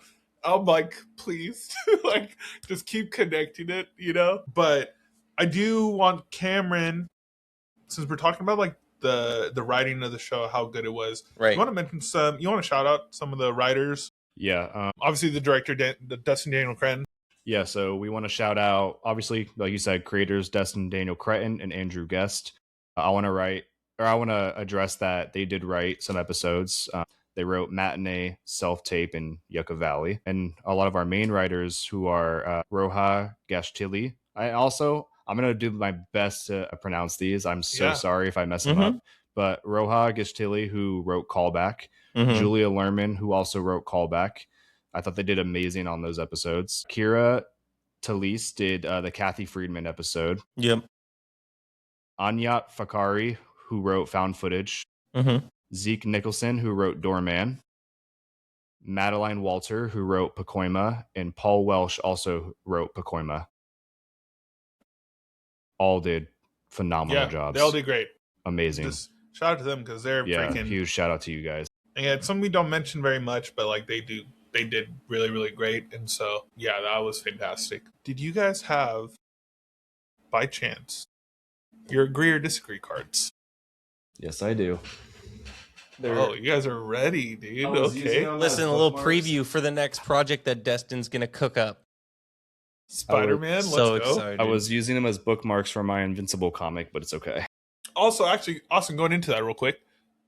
I'm like, please, like just keep connecting it, you know. But I do want Cameron, since we're talking about like the writing of the show, how good it was. Right. You want to mention some? You want to shout out some of the writers? Yeah. Obviously, the director, Dustin Daniel Cretton. Yeah, so we want to shout out, obviously, like you said, creators Destin Daniel Cretton and Andrew Guest. I want to address that they did write some episodes. They wrote Matinee, Self-Tape, and Yucca Valley. And a lot of our main writers who are Roha Gashtili. I'm going to do my best to pronounce these. I'm so Yeah. sorry if I mess them Mhm. up. But Roha Gashtili, who wrote Callback. Mhm. Julia Lerman, who also wrote Callback. I thought they did amazing on those episodes. Kira Talise did the Kathy Friedman episode. Yep. Anyat Fakari, who wrote Found Footage. Mm-hmm. Zeke Nicholson, who wrote Doorman. Madeline Walter, who wrote Pacoima. And Paul Welsh also wrote Pacoima. All did phenomenal jobs. They all did great. Amazing. Just shout out to them because they're freaking. Huge shout out to you guys. And yeah, it's something we don't mention very much, but like they did really, really great. And so yeah, that was fantastic. Did you guys have, by chance, your agree or disagree cards? Yes, I do. Oh, you guys are ready, dude. Okay. Listen, a little preview for the next project that Destin's gonna cook up. Spider-Man, let's So go. excited. I was using them as bookmarks for my Invincible comic, but it's okay. Also, actually, Austin, going into that real quick,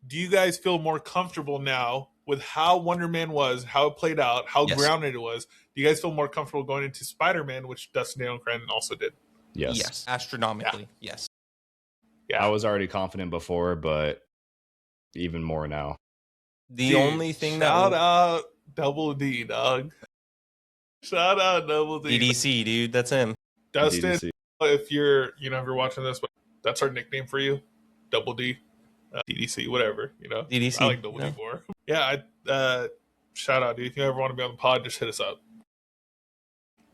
do you guys feel more comfortable now with how Wonder Man was, how it played out, how Yes. grounded it was? Do you guys feel more comfortable going into Spider-Man, which Dustin Daniel Cretton also did? Yes. Astronomically. Yes. Yeah. I was already confident before, but even more now. The Dude, only thing shout that out Double D, dog. Shout out Double D. EDC, dude, that's him. Dustin, DDC. if you're watching this, that's our nickname for you, Double D, DDC, whatever, DDC. I like Double D more. Yeah, shout out, dude. If you ever want to be on the pod, just hit us up.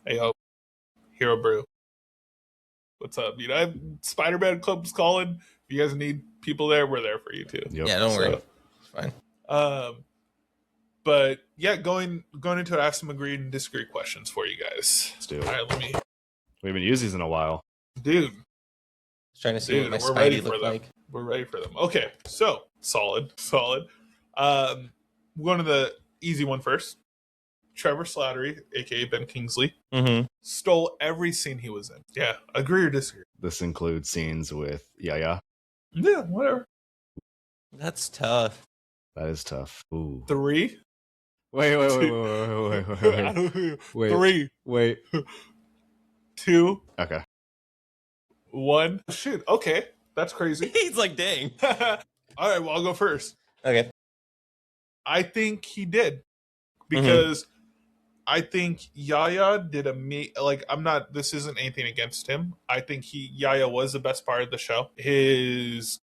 Hey, ho, Hero Brew. What's up? Spider-Man Club's calling. If you guys need people there, we're there for you too. Yep. Yeah, don't worry. So, It's fine. But yeah, going into it, I have some agree and disagree questions for you guys. Let's do All it. right, We haven't used these in a while. dude. Trying to see Dude, what my we're ready Spidey for looked them. like. We're ready for them. Okay, so solid. We're going to the easy one first. Trevor Slattery, aka Ben Kingsley, Mm-hmm. stole every scene he was in. Yeah, agree or disagree? This includes scenes with Yaya. Yeah, whatever. That's tough. That is tough. Ooh. 3. Wait. Wait. 3, Wait. 2, Okay. 1. Shoot. Okay, that's crazy. He's like, dang. All right, well, I'll go first. Okay. I think he did because I think Yaya did this isn't anything against him. I think Yaya was the best part of the show. His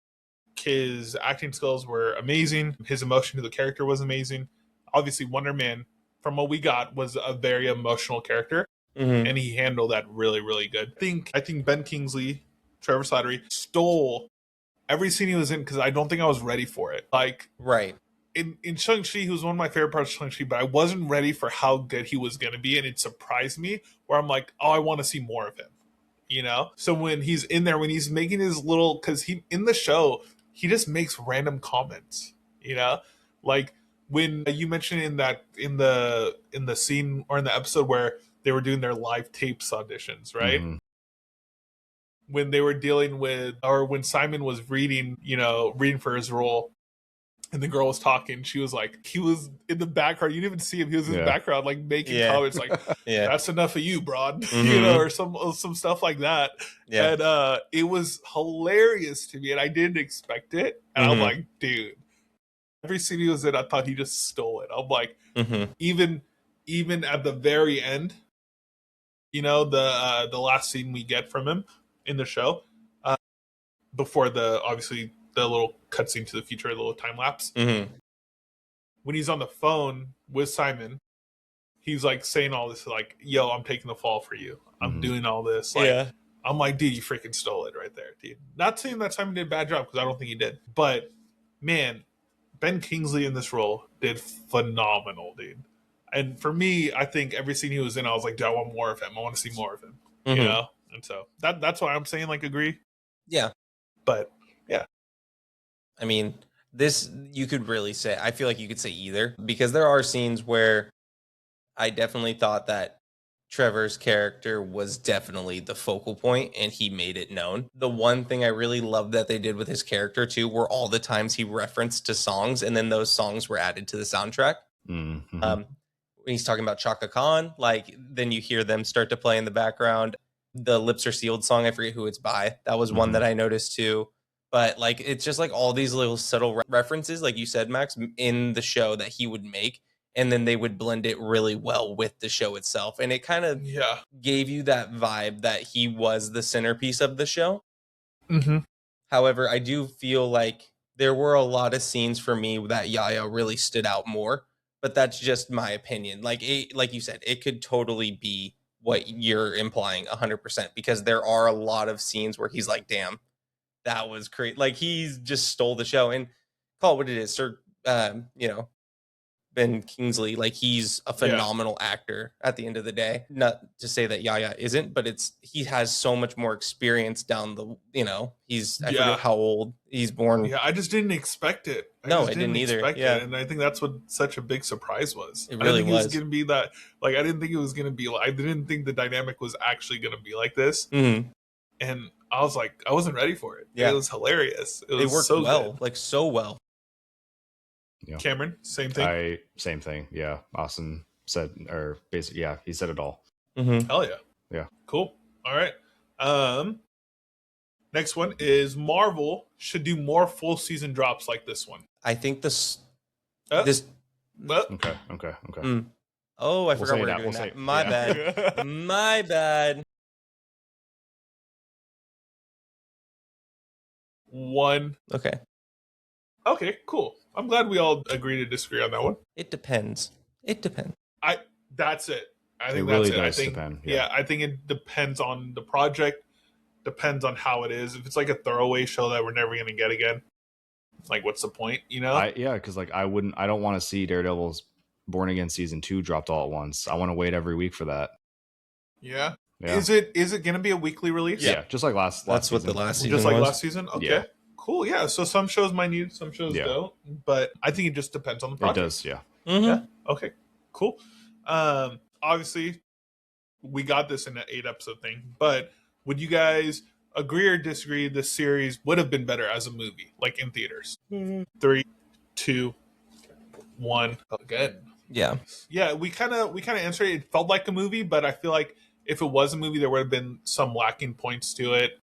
acting skills were amazing. His emotion to the character was amazing. Obviously, Wonder Man, from what we got, was a very emotional character, Mm-hmm. and he handled that really, really good. I think Ben Kingsley, Trevor Slattery, stole every scene he was in because I don't think I was ready for it. Like, Right. in Shang-Chi, he was one of my favorite parts of Shang-Chi, but I wasn't ready for how good he was going to be, and it surprised me where I'm like, oh, I want to see more of him, you know? So when he's in there, when he's making his little, because he, in the show, he just makes random comments, you know? Like when you mentioned in the scene or in the episode where they were doing their live tapes auditions, right? Mm-hmm. When they were dealing with, or when Simon was reading, reading for his role, and the girl was talking, she was like, he was in the background. You didn't even see him. He was in the background, like making comments like, that's enough of you, broad, or some stuff like that. Yeah. And it was hilarious to me, and I didn't expect it. And I'm like, dude, every scene he was in, I thought he just stole it. I'm like, even at the very end, the last scene we get from him in the show, before obviously the little cutscene to the future, the little time lapse. When he's on the phone with Simon, he's like saying all this, like, "Yo, I'm taking the fall for you. I'm doing all this." Like, I'm like, dude, you freaking stole it right there, dude. Not saying that Simon did a bad job, because I don't think he did, but man, Ben Kingsley in this role did phenomenal, dude. And for me, I think every scene he was in, I was like, dude, I want more of him. I want to see more of him. You know? And so that's why I'm saying, like, agree. Yeah. But yeah. I mean, this, you could really say, I feel like you could say either, because there are scenes where I definitely thought that Trevor's character was definitely the focal point, and he made it known. The one thing I really loved that they did with his character too were all the times he referenced to songs, and then those songs were added to the soundtrack. When he's talking about Chaka Khan, like, then you hear them start to play in the background. The Lips Are Sealed song, I forget who it's by. That was one that I noticed too. But like, it's just like all these little subtle references, like you said, Max, in the show that he would make, and then they would blend it really well with the show itself. And it kind of gave you that vibe that he was the centerpiece of the show. However, I do feel like there were a lot of scenes for me that Yaya really stood out more, but that's just my opinion. Like you said, it could totally be what you're implying 100%, because there are a lot of scenes where he's like, damn, that was great. Like, he's just stole the show. And call it what it is, Sir, Ben Kingsley, like, he's a phenomenal actor at the end of the day. Not to say that Yaya isn't, but he has so much more experience down the, I forget how old he's born. Yeah, I just didn't expect it. I didn't either. And I think that's what such a big surprise was. It really I didn't think was. It was going to be that. Like, I didn't think it was going to be. I didn't think the dynamic was actually going to be like this. And I was like, I wasn't ready for it. Yeah, it was hilarious. It worked so well, good. like so well. Yeah. Cameron, same thing. Same thing. Yeah, Austin said, or basically, yeah, he said it all. Hell yeah. Yeah. Cool. All right. Next one is Marvel should do more full season drops like this one. I think this. Okay. Oh, I forgot we're doing that. My bad. My bad. One. Okay, cool. I'm glad we all agree to disagree on that one. It depends. That's it. I think it really that's does it. Depend. Yeah, I think it depends on the project. Depends on how it is. If it's like a throwaway show that we're never going to get again, like, what's the point? Because like I don't want to see Daredevil's Born Again season 2 dropped all at once. I want to wait every week for that. Yeah. Is it going to be a weekly release? Yeah, just like last. That's season. what the last season. Just like was. last season. Okay. Yeah. Cool. Yeah. So some shows might need, some shows don't. But I think it just depends on the project. It does. Yeah. Yeah. Okay. Cool. Obviously, we got this in an 8-episode thing, but would you guys agree or disagree this series would have been better as a movie, like in theaters? 3, 2, 1. Again. Yeah. We kind of answered it. It felt like a movie, but I feel like if it was a movie, there would have been some lacking points to it.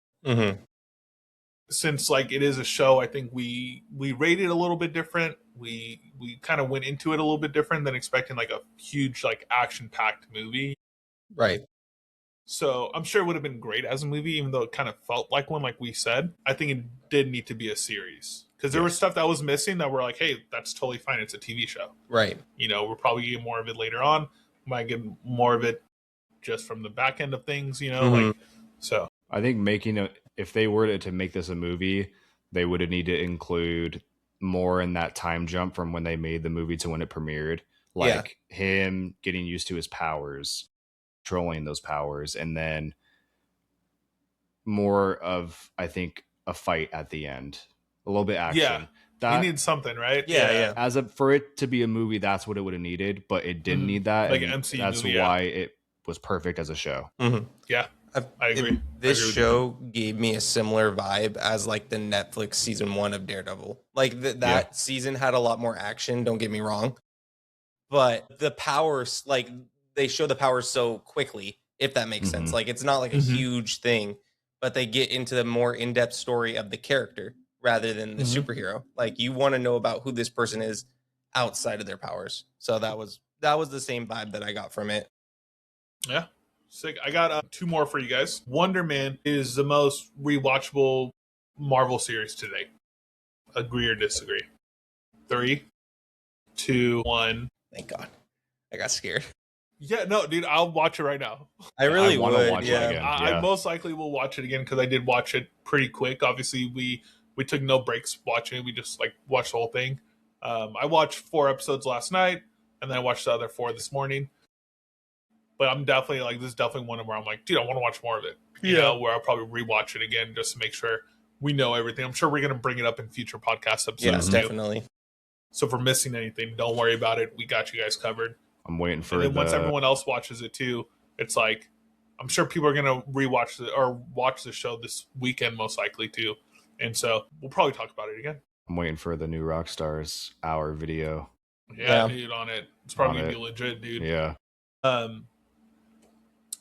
Since, like, it is a show, I think we rated it a little bit different. We kind of went into it a little bit different than expecting, like, a huge, like, action-packed movie. Right. So I'm sure it would have been great as a movie, even though it kind of felt like one, like we said. I think it did need to be a series. Because there was stuff that was missing that we're like, hey, that's totally fine. It's a TV show. Right. We're probably getting more of it later on. Might get more of it just from the back end of things, like, so. I think if they were to make this a movie, they would have need to include more in that time jump from when they made the movie to when it premiered. Like him getting used to his powers, controlling those powers, and then more of, I think, a fight at the end. A little bit action. Yeah. That, we need something, right? Yeah. For it to be a movie, that's what it would have needed, but it didn't need that. Like and an MCU that's movie, why it was perfect as a show. Yeah. I agree. This show gave me a similar vibe as like the Netflix season 1 of Daredevil. Like that season had a lot more action, don't get me wrong. But the powers, like they show the powers so quickly, if that makes sense. Like it's not like a huge thing, but they get into the more in-depth story of the character rather than the superhero. Like you want to know about who this person is outside of their powers. So that was the same vibe that I got from it. Yeah. Sick. I got 2 more for you guys. Wonder Man is the most rewatchable Marvel series today. Agree or disagree? 3, 2, 1. Thank God. I got scared. Yeah, no, dude, I'll watch it right now. I really want would. to watch it again. I most likely will watch it again because I did watch it pretty quick. Obviously, we took no breaks watching it. We just like watched the whole thing. I watched 4 episodes last night, and then I watched the other 4 this morning. But I'm definitely like, this is definitely one of where I'm like, dude, I want to watch more of it. You know, where I'll probably rewatch it again just to make sure we know everything. I'm sure we're going to bring it up in future podcast episodes. Yes, too. definitely. So if we're missing anything, don't worry about it. We got you guys covered. I'm waiting for and then once everyone else watches it too, it's like, I'm sure people are going to rewatch or watch the show this weekend, most likely too. And so we'll probably talk about it again. I'm waiting for the new Rockstars hour video. Yeah, dude, on it. It's probably going to be legit, dude. Yeah.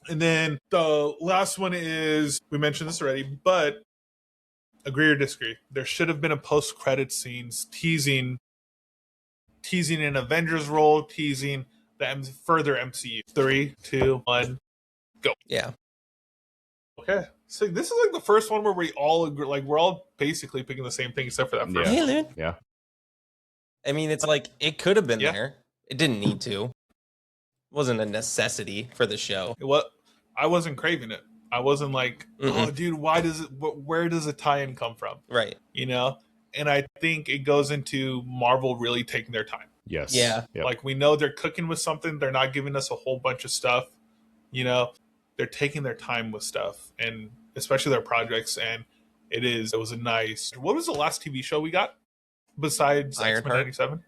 And then the last one is, we mentioned this already, but agree or disagree, there should have been a post-credit scenes teasing an Avengers role, teasing the further MCU. 3, 2, 1, go. Yeah. Okay. So this is like the first one where we all agree, like we're all basically picking the same thing except for that first Hey, one. Lynn. Yeah. I mean, it's like, it could have been there. It didn't need to. It wasn't a necessity for the show. I wasn't craving it. I wasn't like, oh, dude, where does a tie-in come from? Right. You know? And I think it goes into Marvel really taking their time. Yes. Yeah. Yep. Like we know they're cooking with something. They're not giving us a whole bunch of stuff. You know, they're taking their time with stuff, and especially their projects. And it was a nice. What was the last TV show we got besides X-Men 97?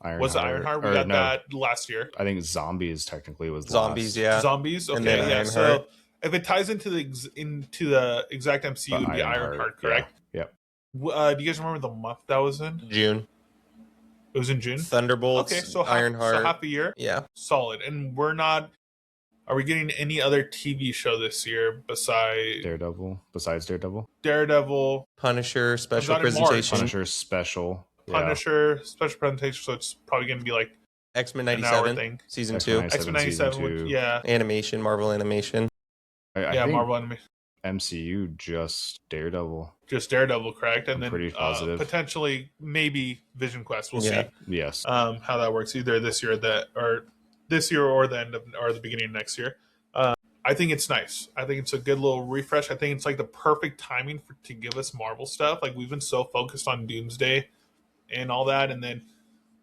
Ironheart? We got that last year. I think Zombies technically was Zombies. last. Yeah. Zombies. Okay. Yeah. Ironheart. So if it ties into the exact MCU, it would be Ironheart, correct? Yeah. Do you guys remember the month that was in? June. It was in June. Thunderbolts. Okay, so Ironheart. half a year. Yeah. Solid. And are we getting any other TV show this year besides Daredevil? Daredevil, Punisher special presentation. Punisher special. Special presentation. So it's probably going to be like X-Men an hour 97 thing. season 2. X-Men 97. Yeah. Animation, Marvel animation. I think Marvel animation. MCU just Daredevil. Just Daredevil, correct? And I'm then pretty positive. Potentially maybe Vision Quest. We'll see. Yes. How that works either this year or the end of or the beginning of next year. I think it's nice. I think it's a good little refresh. I think it's like the perfect timing to give us Marvel stuff. Like we've been so focused on Doomsday and all that, and then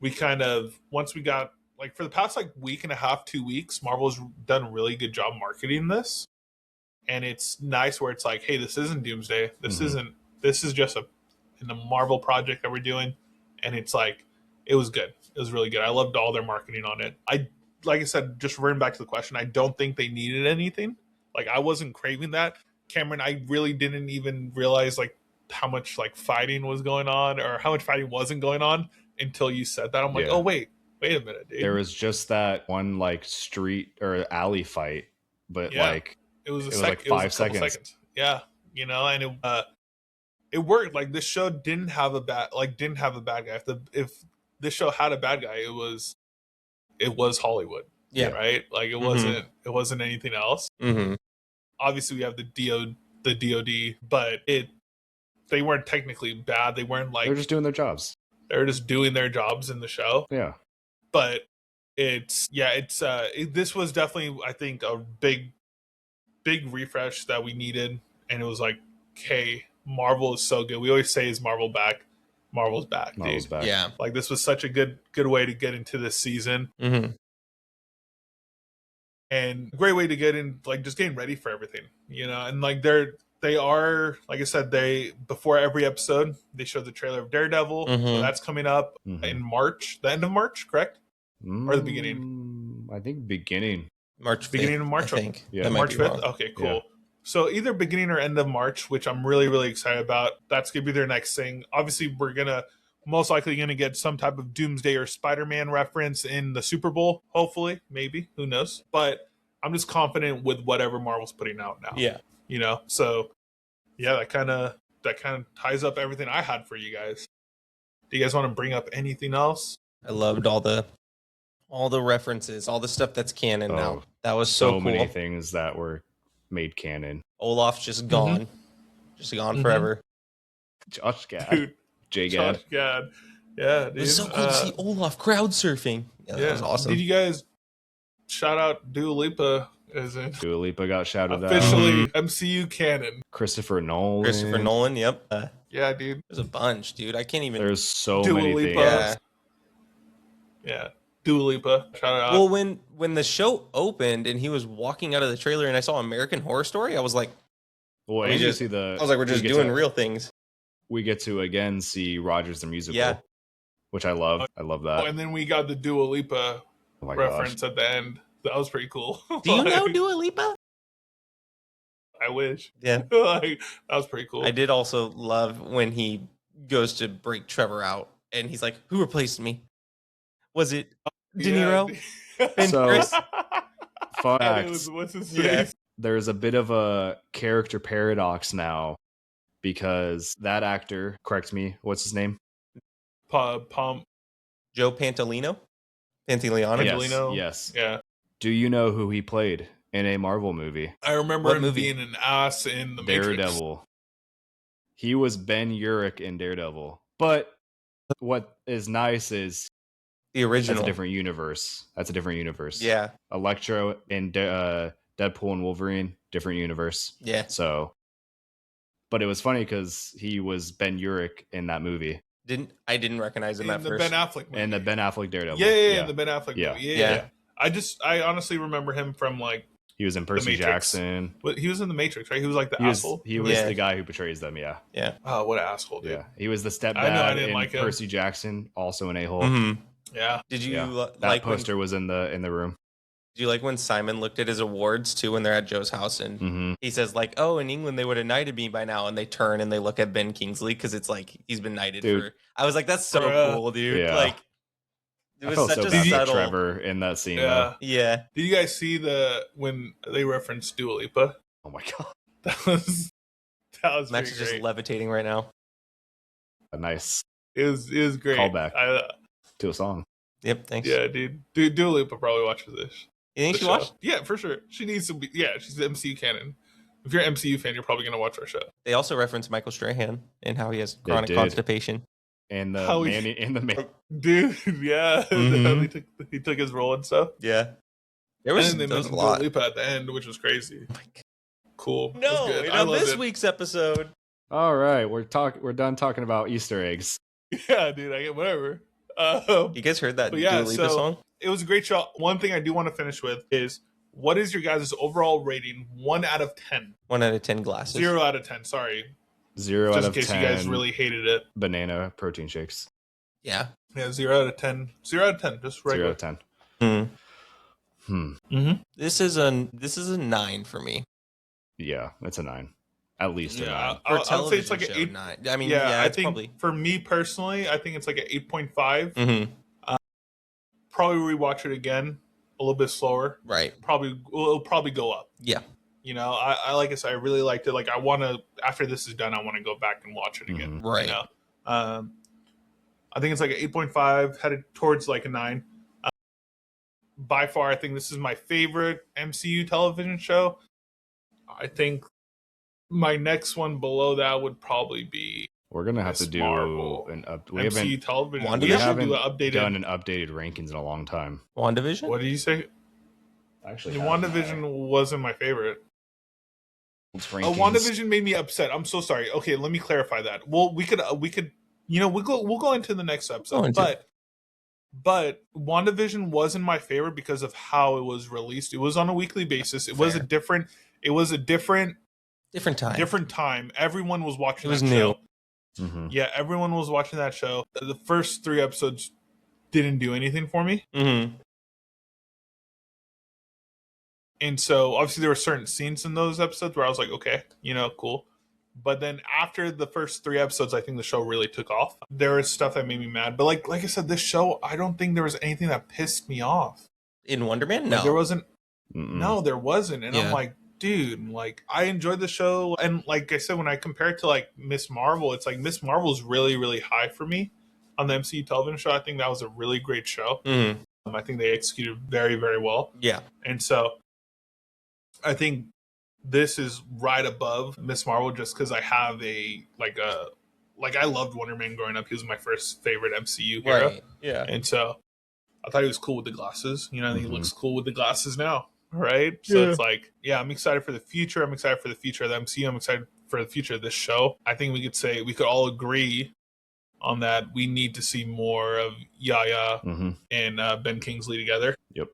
we kind of once we got like for the past like week and a half, 2 weeks, Marvel's done a really good job marketing this. And it's nice where it's like, hey, this isn't Doomsday. This is just a Marvel project that we're doing. And it's like, it was good. It was really good. I loved all their marketing on it. Like I said, just reverting back to the question, I don't think they needed anything. Like I wasn't craving that. Cameron, I really didn't even realize like how much like fighting was going on or how much fighting wasn't going on until you said that. I'm like, oh, wait a minute, dude. There was just that one like street or alley fight, but like, it was like 5 seconds. Yeah, you know, and it worked. Like this show didn't have a bad guy. If this show had a bad guy, it was Hollywood. Yeah, right. Like it wasn't anything else. Obviously, we have the DoD, but they weren't technically bad. They weren't like they're just doing their jobs. They're just doing their jobs in the show. Yeah, but this was definitely, I think, a big refresh that we needed, and it was like, hey, Marvel is so good. We always say, is Marvel back? Marvel's back, Marvel's dude. back. Yeah. Like this was such a good way to get into this season. Mm-hmm. And great way to get in, like just getting ready for everything, you know. And like they are, like I said, before every episode they show the trailer of Daredevil. So that's coming up in March, the end of March, correct? Or the beginning? I think beginning. March 5th, beginning of March. I think. Yeah. March 5th. Okay, cool. Yeah. So either beginning or end of March, which I'm really, really excited about. That's gonna be their next thing. Obviously, we're most likely gonna get some type of Doomsday or Spider-Man reference in the Super Bowl. Hopefully, maybe, who knows? But I'm just confident with whatever Marvel's putting out now. Yeah. You know, so yeah, that kind of ties up everything I had for you guys. Do you guys want to bring up anything else? I loved all the references, all the stuff that's canon now. That was so cool. Many things that were made canon. Olaf's just gone. Just gone forever. Josh Gad. Dude, J Gad. Josh Gad. Yeah, dude. It was so cool to see Olaf crowd surfing. Yeah, that was awesome. Did you guys shout out Dua Lipa? Dua Lipa got shouted out. Officially MCU canon. Christopher Nolan, yep. Yeah, dude. There's a bunch, dude. I can't even. There's so Dua many Lipa. things. Yeah. Dua Lipa. Shout out. Well, when the show opened and he was walking out of the trailer and I saw American Horror Story, I was like, well, I was like, we're just doing real things. We get to again see Rogers the Musical. Yeah. Which I love. I love that. Oh, and then we got the Dua Lipa reference at the end. That was pretty cool. Do you know Dua Lipa? I wish. Yeah. That was pretty cool. I did also love when he goes to break Trevor out and he's like, who replaced me? Was it De Niro? And So, Chris? fun fact, what's his face? there's a bit of a character paradox now because that actor, correct me, what's his name? Joe Pantoliano? Pantoliano? Yes. Yeah. Do you know who he played in a Marvel movie? I remember What him movie? being an ass in the Matrix. Daredevil. He was Ben Urich in Daredevil. But what is nice is The original. that's a different universe. Yeah. Electro in Deadpool and Wolverine, different universe. Yeah. So, but it was funny because he was Ben Urich in that movie. I didn't recognize him In at the first. Ben Affleck movie. And the Ben Affleck Daredevil. Yeah, in the Ben Affleck Yeah. movie. Yeah. I honestly remember him from like He was in Percy Matrix. Jackson. he was in the Matrix, right? He was like the He was, asshole. he was Yeah. the guy who portrays them, yeah. Yeah. Oh, what an asshole, dude. Yeah. He was the stepdad I didn't in like him. Percy Jackson, also an a-hole. Mm-hmm. Yeah. Did you That like poster was in the room. Did you like when Simon looked at his awards too when they're at Joe's house and Mm-hmm. he says like, "Oh, in England they would have knighted me by now," and they turn and they look at Ben Kingsley because it's like he's been knighted Dude. for. I was like, "That's so Yeah. cool, dude!" Yeah. Like it I was felt such so a bad for subtle. Trevor in that scene, Yeah. though. Yeah, Did you guys see when they referenced Dua Lipa? Oh my god. That was Max pretty is just great. levitating right now. A nice It was great. Callback. I, to a song. Yep, thanks. yeah, dude. Dua Lipa probably watches this. You think the she show. watched? Yeah, for sure. She needs to be. Yeah, she's the MCU canon. If you're an MCU fan, you're probably gonna watch our show. They also referenced Michael Strahan and how he has They chronic did. constipation. And the How he- Manny in the man. Dude, yeah, Mhm. he took his role and stuff. Yeah, there was, And then they there was a mentioned Dua lot. Lipa at the end, which was crazy. Cool. It was No, good. you I know, loved this it. week's episode. All right, we're done talking about Easter eggs. Yeah, dude. I get whatever. You guys heard that But yeah, Dua Lipa so- song? It was a great show. One thing I do want to finish with is what is your guys' overall rating? 1 out of 10. 1 out of 10 glasses. 0 out of 10. Sorry, 0 out just in of case 10 you guys really hated it. banana protein shakes. Yeah. Yeah, 0 out of 10. 0 out of 10. Just 0 regular. out of 10. Hmm. Mm-hmm. This is a 9 for me. Yeah, it's a 9. At least a 9. Yeah, For I would say it's like television an show, 8. 9. I mean, Yeah, yeah, I it's think probably. for me personally, I think it's like an 8.5. Mhm. Probably rewatch it again a little bit slower. Right. It'll probably go up. Yeah. You know, I like I said, I really liked it. Like I want to, after this is done, I want to go back and watch it again. Right. You know? I think it's like an 8.5, headed towards like a 9. By far, I think this is my favorite MCU television show. I think my next one below that would probably be We're gonna have to Miss do Marvel. we MCU haven't television. WandaVision? We we should haven't do an updated. done an updated rankings in a long time. WandaVision? What did you say? Actually, WandaVision wasn't my favorite. WandaVision made me upset. I'm so sorry. Okay, let me clarify that. Well, we could we'll go into the next episode, but WandaVision wasn't my favorite because of how it was released. It was on a weekly basis. It was a different time. Everyone was watching that show. Mm-hmm. Yeah, everyone was watching that show. The first 3 episodes didn't do anything for me. Mm-hmm. And so obviously there were certain scenes in those episodes where I was like, okay, cool. But then after the first 3 episodes, I think the show really took off. There was stuff that made me mad. But like I said, this show, I don't think there was anything that pissed me off. In Wonder Man? No. Like, there wasn't. Mm-mm. No, there wasn't. And I'm like, dude, like, I enjoyed the show. And like I said, when I compare it to like Miss Marvel, it's like Miss Marvel's really, really high for me on the MCU television show. I think that was a really great show. Mm-hmm. I think they executed very, very well. Yeah. And so I think this is right above Miss Marvel just because I have I loved Wonder Man growing up. He was my first favorite MCU hero. Right. Yeah. And so I thought he was cool with the glasses. I think he looks cool with the glasses now. Right. So it's like, I'm excited for the future. I'm excited for the future of the MCU. I'm excited for the future of this show. I think we could all agree on that. We need to see more of Yaya and Ben Kingsley together. Yep.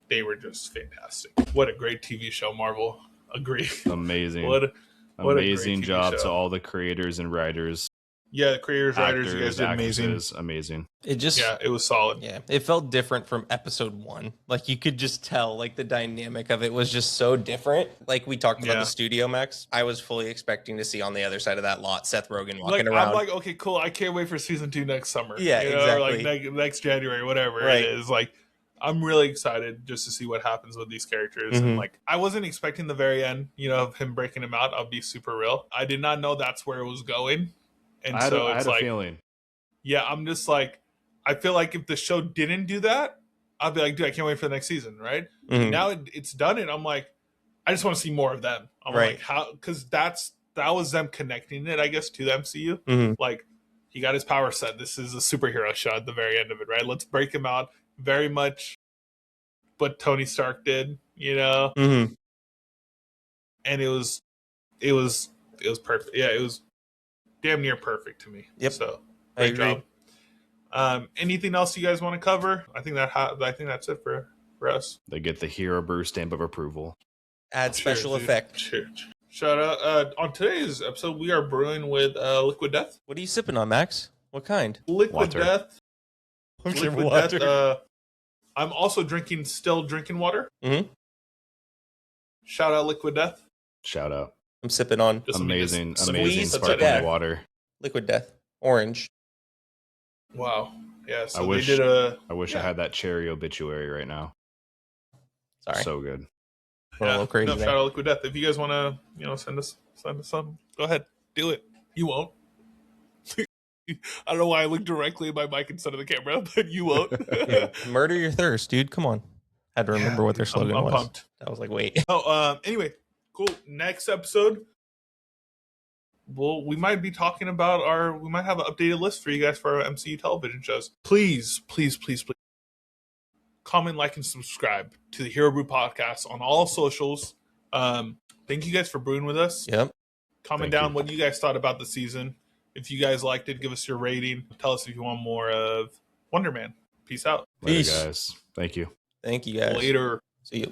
They were just fantastic. What a great TV show, Marvel. Agree. Amazing. What amazing job to all the creators and writers. Yeah, the creators, writers, you guys did amazing. Amazing. It was solid. Yeah, it felt different from episode 1. Like, you could just tell, like, the dynamic of it was just so different. Like, we talked about the Studio Max. I was fully expecting to see on the other side of that lot Seth Rogen walking around. I'm like, okay, cool. I can't wait for season 2 next summer. Yeah, exactly. Or like next January, whatever it is. Like, I'm really excited just to see what happens with these characters. And like, I wasn't expecting the very end, of him breaking him out. I'll be super real. I did not know that's where it was going. And I had a feeling. Yeah, I'm just like, I feel like if the show didn't do that, I'd be like, dude, I can't wait for the next season, right? Now it's done, and I'm like, I just want to see more of them. I'm like, how? Because that was them connecting it, I guess, to the MCU. Like, he got his power set. This is a superhero show at the very end of it, right? Let's break him out. Very much what Tony Stark did, And it was perfect. Yeah, it was damn near perfect to me. Yep. So great job. Anything else you guys want to cover? I think that's it for us. They get the Hero Brew stamp of approval. Add special effect. Cheers. Shout out. On today's episode, we are brewing with Liquid Death. What are you sipping on, Max? What kind? Liquid Death. Liquid water. I'm also still drinking water. Shout out Liquid Death. Shout out. I'm sipping on amazing sparkling water. Liquid Death. Orange. Wow. Yeah. So I wish I had that cherry obituary right now. Sorry. So good. A little crazy. Shout out Liquid Death. If you guys want to, send us some, go ahead. Do it. You won't. I don't know why I looked directly at my mic instead of the camera, but you won't. Murder your thirst, dude. Come on. Had to remember what their slogan was. Pumped. I was like, wait. Anyway, cool. Next episode, we might be talking about we might have an updated list for you guys for our MCU television shows. Please, please, please, please comment, like, and subscribe to the Hero Brew Podcast on all socials. Thank you guys for brewing with us. Yep. Comment down what you guys thought about the season. If you guys liked it, give us your rating. Tell us if you want more of Wonder Man. Peace out. Peace. Later, guys. Thank you. Thank you, guys. Later. See you.